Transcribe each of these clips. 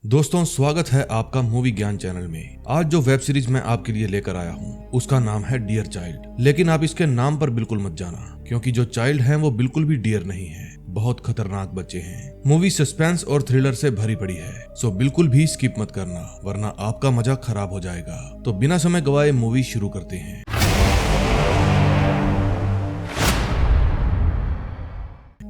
दोस्तों, स्वागत है आपका मूवी ज्ञान चैनल में। आज जो वेब सीरीज मैं आपके लिए लेकर आया हूँ उसका नाम है डियर चाइल्ड। लेकिन आप इसके नाम पर बिल्कुल मत जाना, क्योंकि जो चाइल्ड हैं वो बिल्कुल भी डियर नहीं है, बहुत खतरनाक बच्चे हैं। मूवी सस्पेंस और थ्रिलर से भरी पड़ी है, सो बिल्कुल भी स्किप मत करना, वरना आपका मजा खराब हो जाएगा। तो बिना समय गवाए मूवी शुरू करते हैं।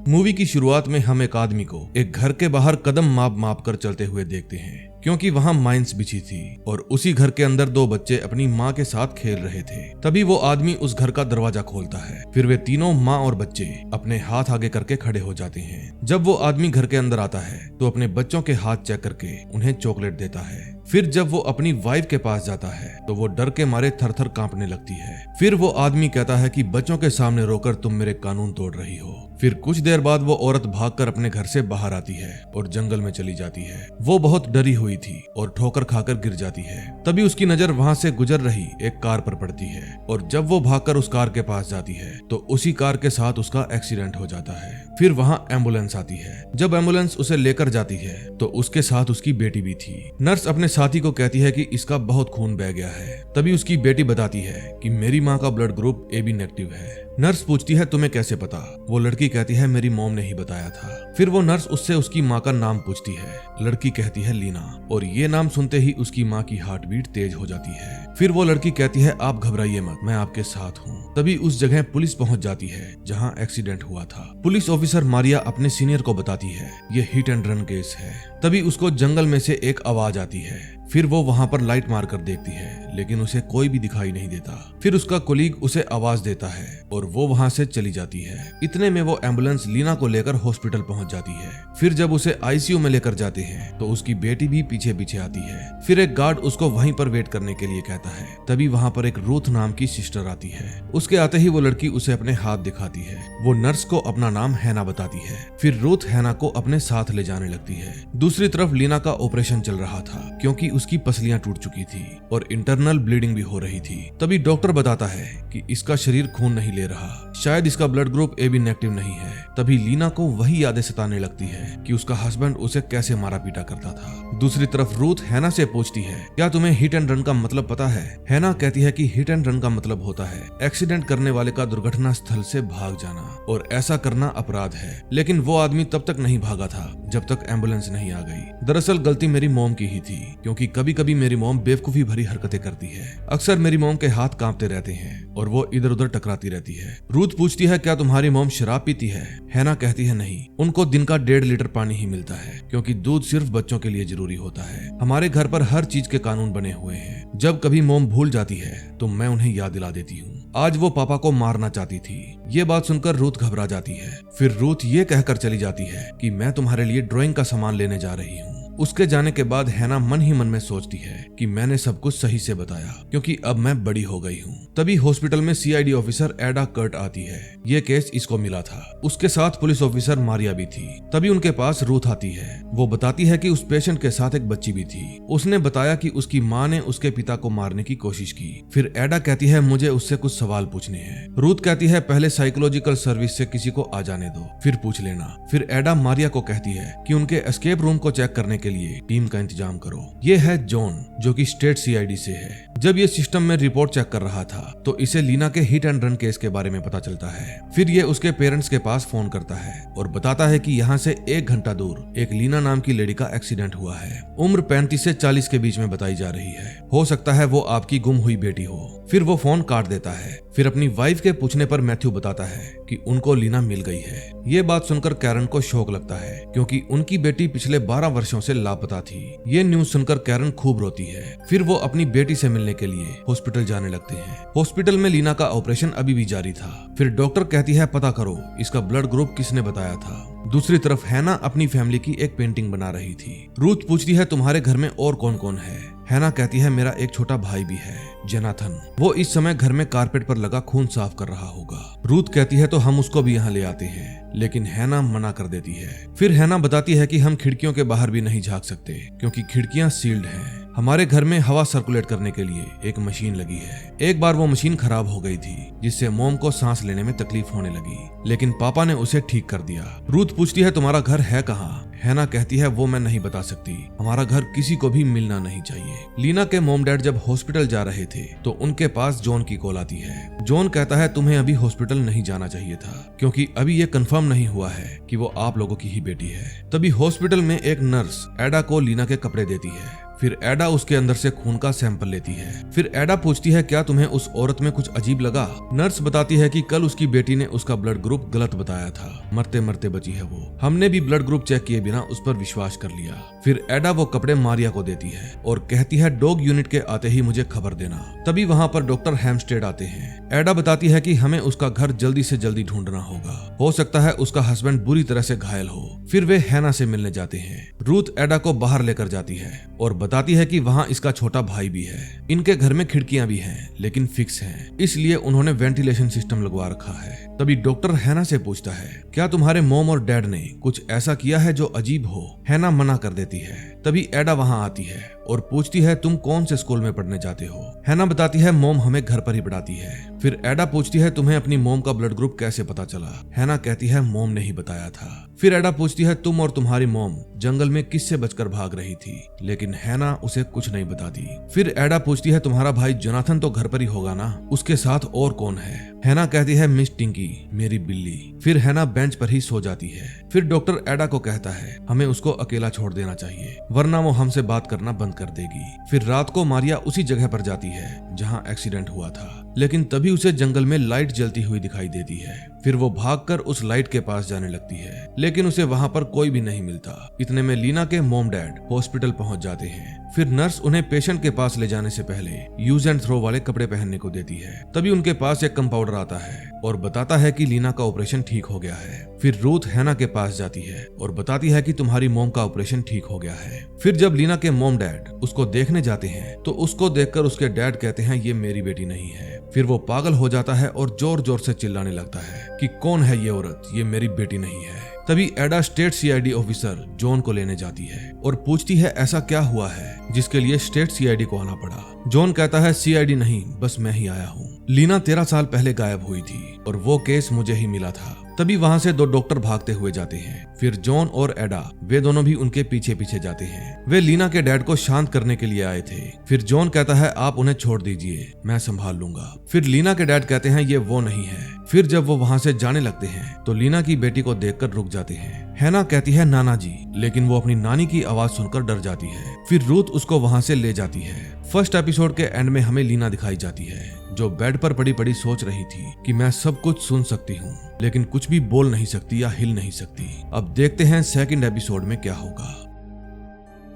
मूवी की शुरुआत में हम एक आदमी को एक घर के बाहर कदम माप माप कर चलते हुए देखते हैं, क्योंकि वहां माइंस बिछी थी और उसी घर के अंदर दो बच्चे अपनी माँ के साथ खेल रहे थे। तभी वो आदमी उस घर का दरवाजा खोलता है। फिर वे तीनों माँ और बच्चे अपने हाथ आगे करके खड़े हो जाते हैं। जब वो आदमी घर के अंदर आता है तो अपने बच्चों के हाथ चेक करके उन्हें चॉकलेट देता है। फिर जब वो अपनी वाइफ के पास जाता है तो वो डर के मारे थर-थर कांपने लगती है। फिर वो आदमी कहता है कि बच्चों के सामने रोकर तुम मेरे कानून तोड़ रही हो। फिर कुछ देर बाद वो औरत भागकर अपने घर से बाहर आती है और जंगल में चली जाती है। वो बहुत डरी हुई थी और ठोकर खाकर गिर जाती है। तभी उसकी नजर वहां से गुजर रही एक कार पर पड़ती है और जब वो भागकर उस कार के पास जाती है तो उसी कार के साथ उसका एक्सीडेंट हो जाता है। फिर वहां एम्बुलेंस आती है। जब एम्बुलेंस उसे लेकर जाती है तो उसके साथ उसकी बेटी भी थी। नर्स अपने साथी को कहती है कि इसका बहुत खून बह गया है। तभी उसकी बेटी बताती है कि मेरी माँ का ब्लड ग्रुप AB नेगेटिव है। नर्स पूछती है तुम्हें कैसे पता? वो लड़की कहती है मेरी मॉम ने ही बताया था। फिर वो नर्स उससे उसकी माँ का नाम पूछती है। लड़की कहती है लीना, और ये नाम सुनते ही उसकी माँ की हार्ट बीट तेज हो जाती है। फिर वो लड़की कहती है आप घबराइए मत, मैं आपके साथ हूँ। तभी उस जगह पुलिस पहुंच जाती है जहाँ एक्सीडेंट हुआ था। पुलिस ऑफिसर मारिया अपने सीनियर को बताती है ये हिट एंड रन केस है। तभी उसको जंगल में से एक आवाज आती है। फिर वो वहां पर लाइट मार कर देखती है, लेकिन उसे कोई भी दिखाई नहीं देता। फिर उसका कोलीग उसे आवाज देता है और वो वहां से चली जाती है। इतने में वो एम्बुलेंस लीना को लेकर हॉस्पिटल पहुंच जाती है। फिर जब उसे ICU में लेकर जाते हैं तो उसकी बेटी भी पीछे पीछे आती है। फिर एक गार्ड उसको वहीं पर वेट करने के लिए कहता है। तभी वहां पर एक रूथ नाम की सिस्टर आती है। उसके आते ही वो लड़की उसे अपने हाथ दिखाती है। वो नर्स को अपना नाम हैना बताती है। फिर रूथ हैना को अपने साथ ले जाने लगती है। दूसरी तरफ लीना का ऑपरेशन चल रहा था, क्योंकि उसकी पसलियां टूट चुकी थी और इंटरनल ब्लीडिंग भी हो रही थी। तभी डॉक्टर बताता है कि इसका शरीर खून नहीं ले रहा, शायद इसका ब्लड ग्रुप AB नेगेटिव नहीं है। तभी लीना को वही यादें सताने लगती है कि उसका हस्बैंड उसे कैसे मारा पीटा करता था। दूसरी तरफ रूथ हैना से पूछती है क्या तुम्हें हिट एंड रन का मतलब पता है? हैना कहती है कि हिट एंड रन का मतलब होता है एक्सीडेंट करने वाले का दुर्घटना स्थल से भाग जाना, और ऐसा करना अपराध है। लेकिन वो आदमी तब तक नहीं भागा था जब तक एम्बुलेंस नहीं आ गई। दरअसल गलती मेरी मॉम की ही थी, क्योंकि कभी कभी मेरी मॉम बेवकूफी भरी हरकतें करती है। अक्सर मेरी मॉम के हाथ कांपते रहते हैं और वो इधर उधर टकराती रहती है। रूथ पूछती है क्या तुम्हारी मॉम शराब पीती है? हैना कहती है नहीं, उनको दिन का 1.5 लीटर पानी ही मिलता है, क्योंकि दूध सिर्फ बच्चों के लिए जरूरी होता है। हमारे घर पर हर चीज के कानून बने हुए हैं। जब कभी मॉम भूल जाती है तो मैं उन्हें याद दिला देती हूँ। आज वो पापा को मारना चाहती थी। ये बात सुनकर रूथ घबरा जाती है। फिर रूथ ये कहकर चली जाती है कि मैं तुम्हारे लिए ड्राइंग का सामान लेने जा रही हूँ। उसके जाने के बाद हैना मन ही मन में सोचती है कि मैंने सब कुछ सही से बताया, क्योंकि अब मैं बड़ी हो गई हूँ। तभी हॉस्पिटल में CID ऑफिसर एडा कर्ट आती है। ये केस इसको मिला था। उसके साथ पुलिस ऑफिसर मारिया भी थी। तभी उनके पास रूथ आती है। वो बताती है कि उस पेशेंट के साथ एक बच्ची भी थी। उसने बताया कि उसकी माँ ने उसके पिता को मारने की कोशिश की। फिर एडा कहती है मुझे उससे कुछ सवाल पूछने हैं। रूथ कहती है पहले साइकोलॉजिकल सर्विस से किसी को आ जाने दो, फिर पूछ लेना। फिर एडा मारिया को कहती है कि उनके एस्केप रूम को चेक करने के लिए टीम का इंतजाम करो। ये है जॉन, जो कि स्टेट CID से है। जब ये सिस्टम में रिपोर्ट चेक कर रहा था तो इसे लीना के हिट एंड रन केस के बारे में पता चलता है। फिर ये उसके पेरेंट्स के पास फोन करता है और बताता है कि यहाँ से 1 घंटा दूर एक लीना नाम की लेडी का एक्सीडेंट हुआ है। उम्र 35 से 40 के बीच में बताई जा रही है। हो सकता है वो आपकी गुम हुई बेटी हो। फिर वो फोन काट देता है। फिर अपनी वाइफ के पूछने पर मैथ्यू बताता है कि उनको लीना मिल गई है। ये बात सुनकर कैरन को शौक लगता है, क्योंकि उनकी बेटी पिछले 12 वर्षों से लापता थी। ये न्यूज सुनकर कैरन खूब रोती है। फिर वो अपनी बेटी से मिलने के लिए हॉस्पिटल जाने लगते हैं। हॉस्पिटल में लीना का ऑपरेशन अभी भी जारी था। फिर डॉक्टर कहती है पता करो इसका ब्लड ग्रुप किसने बताया था। दूसरी तरफ हैना अपनी फैमिली की एक पेंटिंग बना रही थी। रूथ पूछती है तुम्हारे घर में और कौन कौन है? हैना कहती है मेरा एक छोटा भाई भी है, जेनाथन। वो इस समय घर में कारपेट पर लगा खून साफ कर रहा होगा। रूथ कहती है तो हम उसको भी यहाँ ले आते हैं, लेकिन हैना मना कर देती है। फिर हैना बताती है कि हम खिड़कियों के बाहर भी नहीं झांक सकते, क्योंकि खिड़कियां सील्ड हैं। हमारे घर में हवा सर्कुलेट करने के लिए एक मशीन लगी है। एक बार वो मशीन खराब हो गई थी, जिससे मॉम को सांस लेने में तकलीफ होने लगी, लेकिन पापा ने उसे ठीक कर दिया। रूथ पूछती है तुम्हारा घर है कहाँ? हैना कहती है वो मैं नहीं बता सकती, हमारा घर किसी को भी मिलना नहीं चाहिए। लीना के मॉम डैड जब हॉस्पिटल जा रहे थे तो उनके पास जॉन की कॉल आती है। जॉन कहता है तुम्हें अभी हॉस्पिटल नहीं जाना चाहिए था क्योंकि अभी ये कंफर्म नहीं हुआ है कि वो आप लोगों की ही बेटी है। तभी हॉस्पिटल में एक नर्स एडा को लीना के कपड़े देती है। फिर एडा उसके अंदर से खून का सैंपल लेती है। फिर एडा पूछती है क्या तुम्हें उस औरत में कुछ अजीब लगा? नर्स बताती है कि कल उसकी बेटी ने उसका ब्लड ग्रुप गलत बताया था, मरते मरते बची है वो। हमने भी ब्लड ग्रुप चेक किए बिना उस पर विश्वास कर लिया। फिर एडा वो कपड़े मारिया को देती है और कहती है डॉग यूनिट के आते ही मुझे खबर देना। तभी वहाँ पर डॉक्टर हेम्स्टेड आते हैं। एडा बताती है कि हमें उसका घर जल्दी से जल्दी ढूंढना होगा, हो सकता है उसका हस्बैंड बुरी तरह से घायल हो। फिर वे हैना से मिलने जाते हैं। रूथ एडा को बाहर लेकर जाती है और बताती है कि वहाँ इसका छोटा भाई भी है। इनके घर में खिड़कियां भी हैं लेकिन फिक्स हैं, इसलिए उन्होंने वेंटिलेशन सिस्टम लगवा रखा है। तभी डॉक्टर हैना से पूछता है क्या तुम्हारे मॉम और डैड ने कुछ ऐसा किया है जो अजीब हो? हैना मना कर देती है। तभी एडा वहाँ आती है और पूछती है तुम कौन से स्कूल में पढ़ने जाते हो? हैना बताती है मॉम हमें घर पर ही पढ़ाती है। फिर एडा पूछती है तुम्हें अपनी मॉम का ब्लड ग्रुप कैसे पता चला? हैना कहती है मॉम ने ही बताया था। फिर एडा पूछती है तुम और तुम्हारी मॉम जंगल में किससे बचकर भाग रही थी? लेकिन हैना उसे कुछ नहीं बताती। फिर एडा पूछती है तुम्हारा भाई जोनाथन तो घर पर ही होगा ना, उसके साथ और कौन है? हैना कहती है मिस टिंकी, मेरी बिल्ली। फिर हैना बेंच पर ही सो जाती है। फिर डॉक्टर एडा को कहता है हमें उसको अकेला छोड़ देना चाहिए वरना वो हमसे बात करना बंद कर देगी। फिर रात को मारिया उसी जगह पर जाती है जहाँ एक्सीडेंट हुआ था, लेकिन तभी उसे जंगल में लाइट जलती हुई दिखाई देती है। फिर वो भागकर उस लाइट के पास जाने लगती है, लेकिन उसे वहाँ पर कोई भी नहीं मिलता। इतने में लीना के मॉम डैड हॉस्पिटल पहुँच जाते हैं। फिर नर्स उन्हें पेशेंट के पास ले जाने से पहले यूज एंड थ्रो वाले कपड़े पहनने को देती है। तभी उनके पास एक कंपाउंडर आता है और बताता है कि लीना का ऑपरेशन ठीक हो गया है। फिर रूथ हैना के पास जाती है और बताती है कि तुम्हारी मॉम का ऑपरेशन ठीक हो गया है। फिर जब लीना के मॉम डैड उसको देखने जाते हैं तो उसको देखकर उसके डैड कहते हैं ये मेरी बेटी नहीं है। फिर वो पागल हो जाता है और जोर जोर से चिल्लाने लगता है कि कौन है ये औरत, ये मेरी बेटी नहीं है। तभी एडा स्टेट सीआईडी ऑफिसर जॉन को लेने जाती है और पूछती है ऐसा क्या हुआ है जिसके लिए स्टेट सीआईडी को आना पड़ा। जॉन कहता है सीआईडी नहीं, बस मैं ही आया हूँ। लीना 13 साल पहले गायब हुई थी और वो केस मुझे ही मिला था। तभी वहाँ से 2 डॉक्टर भागते हुए जाते हैं। फिर जॉन और एडा वे दोनों भी उनके पीछे पीछे जाते हैं। वे लीना के डैड को शांत करने के लिए आए थे। फिर जॉन कहता है आप उन्हें छोड़ दीजिए, मैं संभाल लूंगा। फिर लीना के डैड कहते हैं ये वो नहीं है। फिर जब वो वहाँ से जाने लगते हैं तो लीना की बेटी को देखकर रुक जाते हैं। हैना कहती है नाना जी, लेकिन वो अपनी नानी की आवाज सुनकर डर जाती है। फिर रूथ उसको वहाँ से ले जाती है। फर्स्ट एपिसोड के एंड में हमें लीना दिखाई जाती है जो बेड पर पड़ी पड़ी सोच रही थी कि मैं सब कुछ सुन सकती हूँ लेकिन कुछ भी बोल नहीं सकती या हिल नहीं सकती। अब देखते हैं सेकंड एपिसोड में क्या होगा।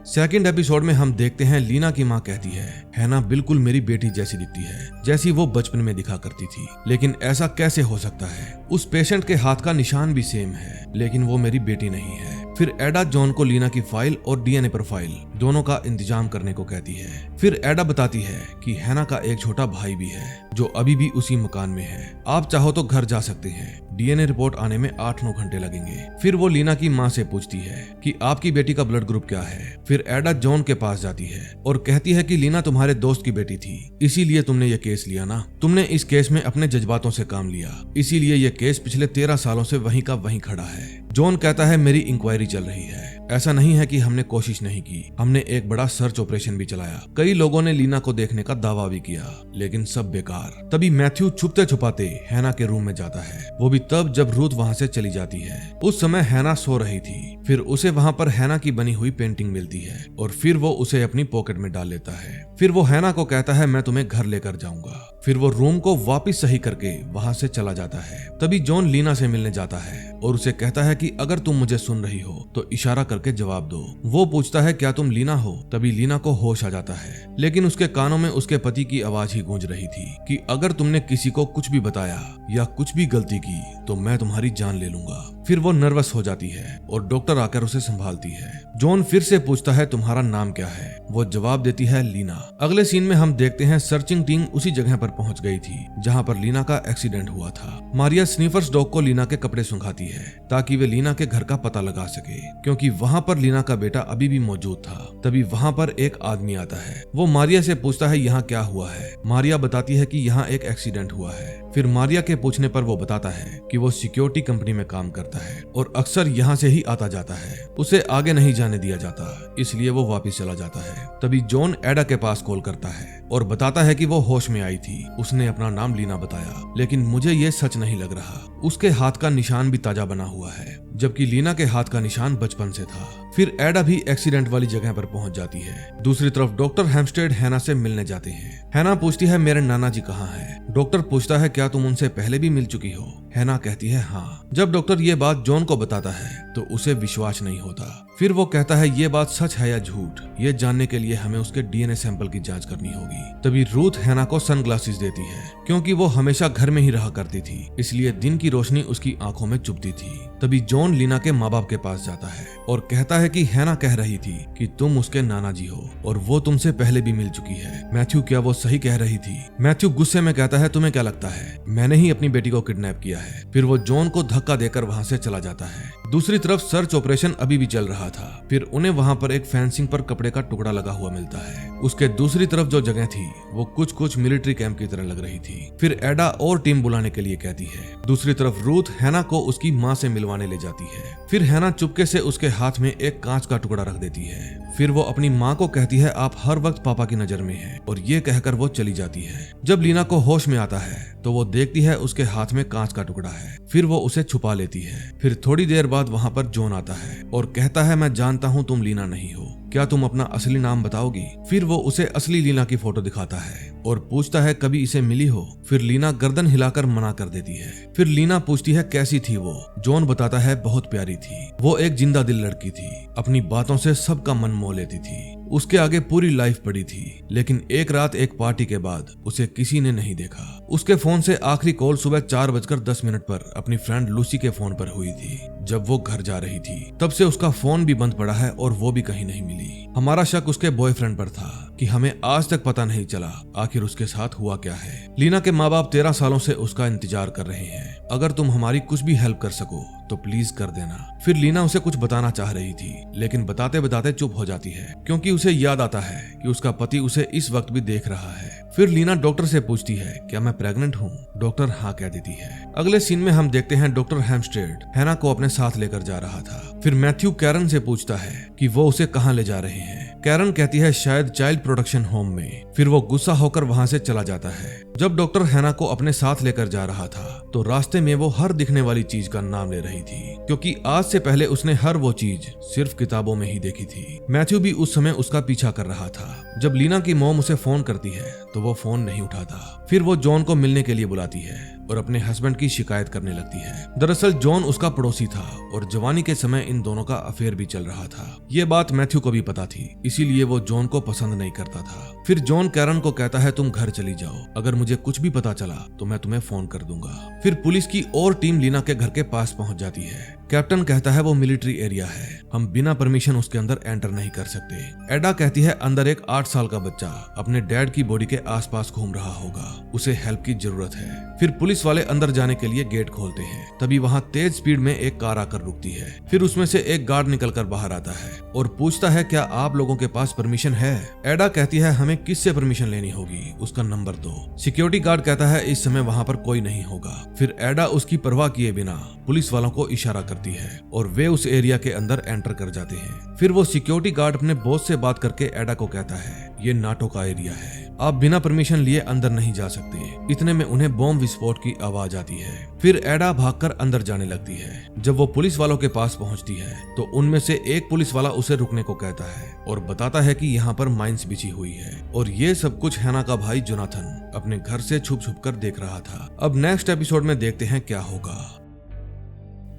सेकंड एपिसोड में हम देखते हैं लीना की माँ कहती है हैना बिल्कुल मेरी बेटी जैसी दिखती है जैसी वो बचपन में दिखा करती थी, लेकिन ऐसा कैसे हो सकता है? उस पेशेंट के हाथ का निशान भी सेम है लेकिन वो मेरी बेटी नहीं है। फिर एडा जॉन को लीना की फाइल और डीएनए प्रोफाइल दोनों का इंतजाम करने को कहती है। फिर एडा बताती है कि हैना का एक छोटा भाई भी है जो अभी भी उसी मकान में है, आप चाहो तो घर जा सकते हैं, डीएनए रिपोर्ट आने में 8-9 घंटे लगेंगे। फिर वो लीना की माँ से पूछती है कि आपकी बेटी का ब्लड ग्रुप क्या है। फिर एडा जॉन के पास जाती है और कहती है कि लीना तुम्हारे दोस्त की बेटी थी, इसीलिए तुमने ये केस लिया ना, तुमने इस केस में अपने जज्बातों से काम लिया, इसीलिए ये केस पिछले 13 सालों से वहीं का वहीं खड़ा है। जॉन कहता है मेरी इंक्वायरी चल रही है, ऐसा नहीं है कि हमने कोशिश नहीं की, हमने एक बड़ा सर्च ऑपरेशन भी चलाया, कई लोगों ने लीना को देखने का दावा भी किया लेकिन सब बेकार। तभी मैथ्यू छुपते छुपाते हैना के रूम में जाता है, वो भी तब जब रूथ वहाँ से चली जाती है। उस समय हैना सो रही थी। फिर उसे वहाँ पर हैना की बनी हुई पेंटिंग मिलती है और फिर वो उसे अपनी पॉकेट में डाल लेता है। फिर वो हैना को कहता है मैं तुम्हें घर लेकर जाऊंगा। फिर वो रूम को वापस सही करके वहाँ से चला जाता है। तभी जॉन लीना से मिलने जाता है और उसे कहता है कि अगर तुम मुझे सुन रही हो तो इशारा करके जवाब दो। वो पूछता है क्या तुम लीना हो? तभी लीना को होश आ जाता है, लेकिन उसके कानों में उसके पति की आवाज ही गूंज रही थी कि अगर तुमने किसी को कुछ भी बताया या कुछ भी गलती की तो मैं तुम्हारी जान ले लूंगा। फिर वो नर्वस हो जाती है और डॉक्टर आकर उसे संभालती है। जॉन फिर से पूछता है तुम्हारा नाम क्या है? वो जवाब देती है लीना। अगले सीन में हम देखते हैं सर्चिंग टीम उसी जगह पर पहुंच गई थी जहां पर लीना का एक्सीडेंट हुआ था। मारिया स्नीफर्स डॉग को लीना के कपड़े सुखाती है ताकि वे लीना के घर का पता लगा सके, क्योंकि वहां पर लीना का बेटा अभी भी मौजूद था। तभी वहां पर एक आदमी आता है, वो मारिया से पूछता है यहाँ क्या हुआ है। मारिया बताती है कि यहाँ एक एक्सीडेंट हुआ है। फिर मारिया के पूछने पर वो बताता है कि वो सिक्योरिटी कंपनी में काम करता लगता है और अक्सर यहाँ से ही आता जाता है। उसे आगे नहीं जाने दिया जाता, इसलिए वो वापस चला जाता है। तभी जॉन एडा के पास कॉल करता है और बताता है कि वो होश में आई थी। उसने अपना नाम लीना बताया, लेकिन मुझे ये सच नहीं लग रहा। उसके हाथ का निशान भी ताजा बना हुआ है, जबकि लीना के हाथ का निशान बचपन से था। फिर एडा भी एक्सीडेंट वाली जगह पर पहुंच जाती है। दूसरी तरफ डॉक्टर हेम्स्टेड हैना से मिलने जाते हैं। हैना पूछती है मेरे नाना जी कहाँ हैं? डॉक्टर पूछता है क्या तुम उनसे पहले भी मिल चुकी हो? हैना कहती है हाँ। जब डॉक्टर ये बात जॉन को बताता है तो उसे विश्वास नहीं होता। फिर वो कहता है ये बात सच है या झूठ, ये जानने के लिए हमें उसके डीएनए सैंपल की जांच करनी होगी। तभी रूथ हैना को सनग्लासेस देती है, क्योंकि वो हमेशा घर में ही रहा करती थी, इसलिए दिन की रोशनी उसकी आंखों में चुभती थी। तभी जॉन लीना के माँ बाप के पास जाता है और कहता है कि हैना कह रही थी कि तुम उसके नाना जी हो और वो तुमसे पहले भी मिल चुकी है। मैथ्यू, क्या वो सही कह रही थी? मैथ्यू गुस्से में कहता है तुम्हें क्या लगता है मैंने ही अपनी बेटी को किडनैप किया है? फिर वो जॉन को धक्का देकर वहाँ से चला जाता है। दूसरी तरफ सर्च ऑपरेशन अभी भी चल रहा था। फिर उन्हें वहाँ पर एक फेंसिंग पर कपड़े का टुकड़ा लगा हुआ मिलता है। उसके दूसरी तरफ जो जगह थी वो कुछ मिलिट्री कैंप की तरह लग रही थी। फिर एडा और टीम बुलाने के लिए कहती है। दूसरी तरफ रूथ हैना को उसकी माँ से मिलवाने ले जाती है। फिर हैना चुपके से उसके हाथ में एक कांच का टुकड़ा रख देती है। फिर वो अपनी माँ को कहती है आप हर वक्त पापा की नजर में हैं, और ये कहकर वो चली जाती है। जब लीना को होश में आता है तो वो देखती है उसके हाथ में कांच का टुकड़ा है। फिर वो उसे छुपा लेती है। फिर थोड़ी देर बाद वहाँ पर जॉन आता है और कहता है मैं जानता हूँ तुम लीना नहीं हो, क्या तुम अपना असली नाम बताओगी? फिर वो उसे असली लीना की फोटो दिखाता है और पूछता है कभी इसे मिली हो? फिर लीना गर्दन हिलाकर मना कर देती है। फिर लीना पूछती है कैसी थी वो? जॉन बताता है बहुत प्यारी थी, वो एक जिंदा दिल लड़की थी, अपनी बातों से सबका मन मोह लेती थी, उसके आगे पूरी लाइफ पड़ी थी। लेकिन एक रात एक पार्टी के बाद उसे किसी ने नहीं देखा। उसके फोन से आखिरी कॉल सुबह 4:10 पर अपनी फ्रेंड लूसी के फोन पर हुई थी। जब वो घर जा रही थी तब से उसका फोन भी बंद पड़ा है और वो भी कहीं नहीं मिली। हमारा शक उसके बॉयफ्रेंड पर था कि हमें आज तक पता नहीं चला आखिर उसके साथ हुआ क्या है। लीना के माँ बाप 13 सालों से उसका इंतजार कर रहे हैं। अगर तुम हमारी कुछ भी हेल्प कर सको तो प्लीज कर देना। फिर लीना उसे कुछ बताना चाह रही थी, लेकिन बताते बताते चुप हो जाती है, क्योंकि उसे याद आता है कि उसका पति उसे इस वक्त भी देख रहा है। फिर लीना डॉक्टर से पूछती है क्या मैं प्रेग्नेंट हूँ? डॉक्टर हाँ कह देती है। अगले सीन में हम देखते हैं डॉक्टर हेम्स्टेड हैना को अपने साथ लेकर जा रहा था। फिर मैथ्यू कैरन से पूछता है कि वो उसे कहाँ ले जा रहे हैं। कैरन कहती है शायद चाइल्ड प्रोटेक्शन होम में। फिर वो गुस्सा होकर वहाँ से चला जाता है। जब डॉक्टर हैना को अपने साथ लेकर जा रहा था तो रास्ते में वो हर दिखने वाली चीज का नाम ले रही थी, क्योंकि आज से पहले उसने हर वो चीज सिर्फ किताबों में ही देखी थी। मैथ्यू भी उस समय उसका पीछा कर रहा था। जब लीना की मॉम उसे फोन करती है तो वो फोन नहीं उठाता। फिर वो जॉन को मिलने के लिए बुलाती है और अपने हस्बैंड की शिकायत करने लगती है। दरअसल जॉन उसका पड़ोसी था और जवानी के समय इन दोनों का अफेयर भी चल रहा था। ये बात मैथ्यू को भी पता थी, इसीलिए वो जॉन को पसंद नहीं करता था। फिर जॉन कैरन को कहता है तुम घर चली जाओ, अगर मुझे कुछ भी पता चला तो मैं तुम्हें फोन कर दूंगा। फिर पुलिस की और टीम लीना के घर के पास पहुंच जाती है। कैप्टन कहता है वो मिलिट्री एरिया है, हम बिना परमिशन उसके अंदर एंटर नहीं कर सकते। एडा कहती है अंदर एक 8 साल का बच्चा अपने डैड की बॉडी के आसपास घूम रहा होगा, उसे हेल्प की जरूरत है। फिर पुलिस वाले अंदर जाने के लिए गेट खोलते हैं। तभी वहाँ तेज स्पीड में एक कार आकर रुकती है। फिर उसमें से एक गार्ड निकलकर बाहर आता है और पूछता है क्या आप लोगों के पास परमिशन है? एडा कहती है हमें किससे परमिशन लेनी होगी, उसका नंबर दो। सिक्योरिटी गार्ड कहता है इस समय वहाँ पर कोई नहीं होगा। फिर एडा उसकी परवाह किए बिना पुलिस वालों को इशारा करती है और वे उस एरिया के अंदर एंटर कर जाते हैं। फिर वो सिक्योरिटी गार्ड अपने बॉस से बात करके एडा को कहता है ये नाटो का एरिया है, आप बिना परमिशन लिए अंदर नहीं जा सकते। इतने में उन्हें बॉम्ब विस्फोट की आवाज आती है। फिर एडा भागकर अंदर जाने लगती है। जब वो पुलिस वालों के पास पहुंचती है तो उनमें से एक पुलिस वाला उसे रुकने को कहता है और बताता है कि यहाँ पर माइंस बिछी हुई है और ये सब कुछ हैना का भाई जोनाथन अपने घर से छुप छुप कर देख रहा था। अब नेक्स्ट एपिसोड में देखते हैं क्या होगा।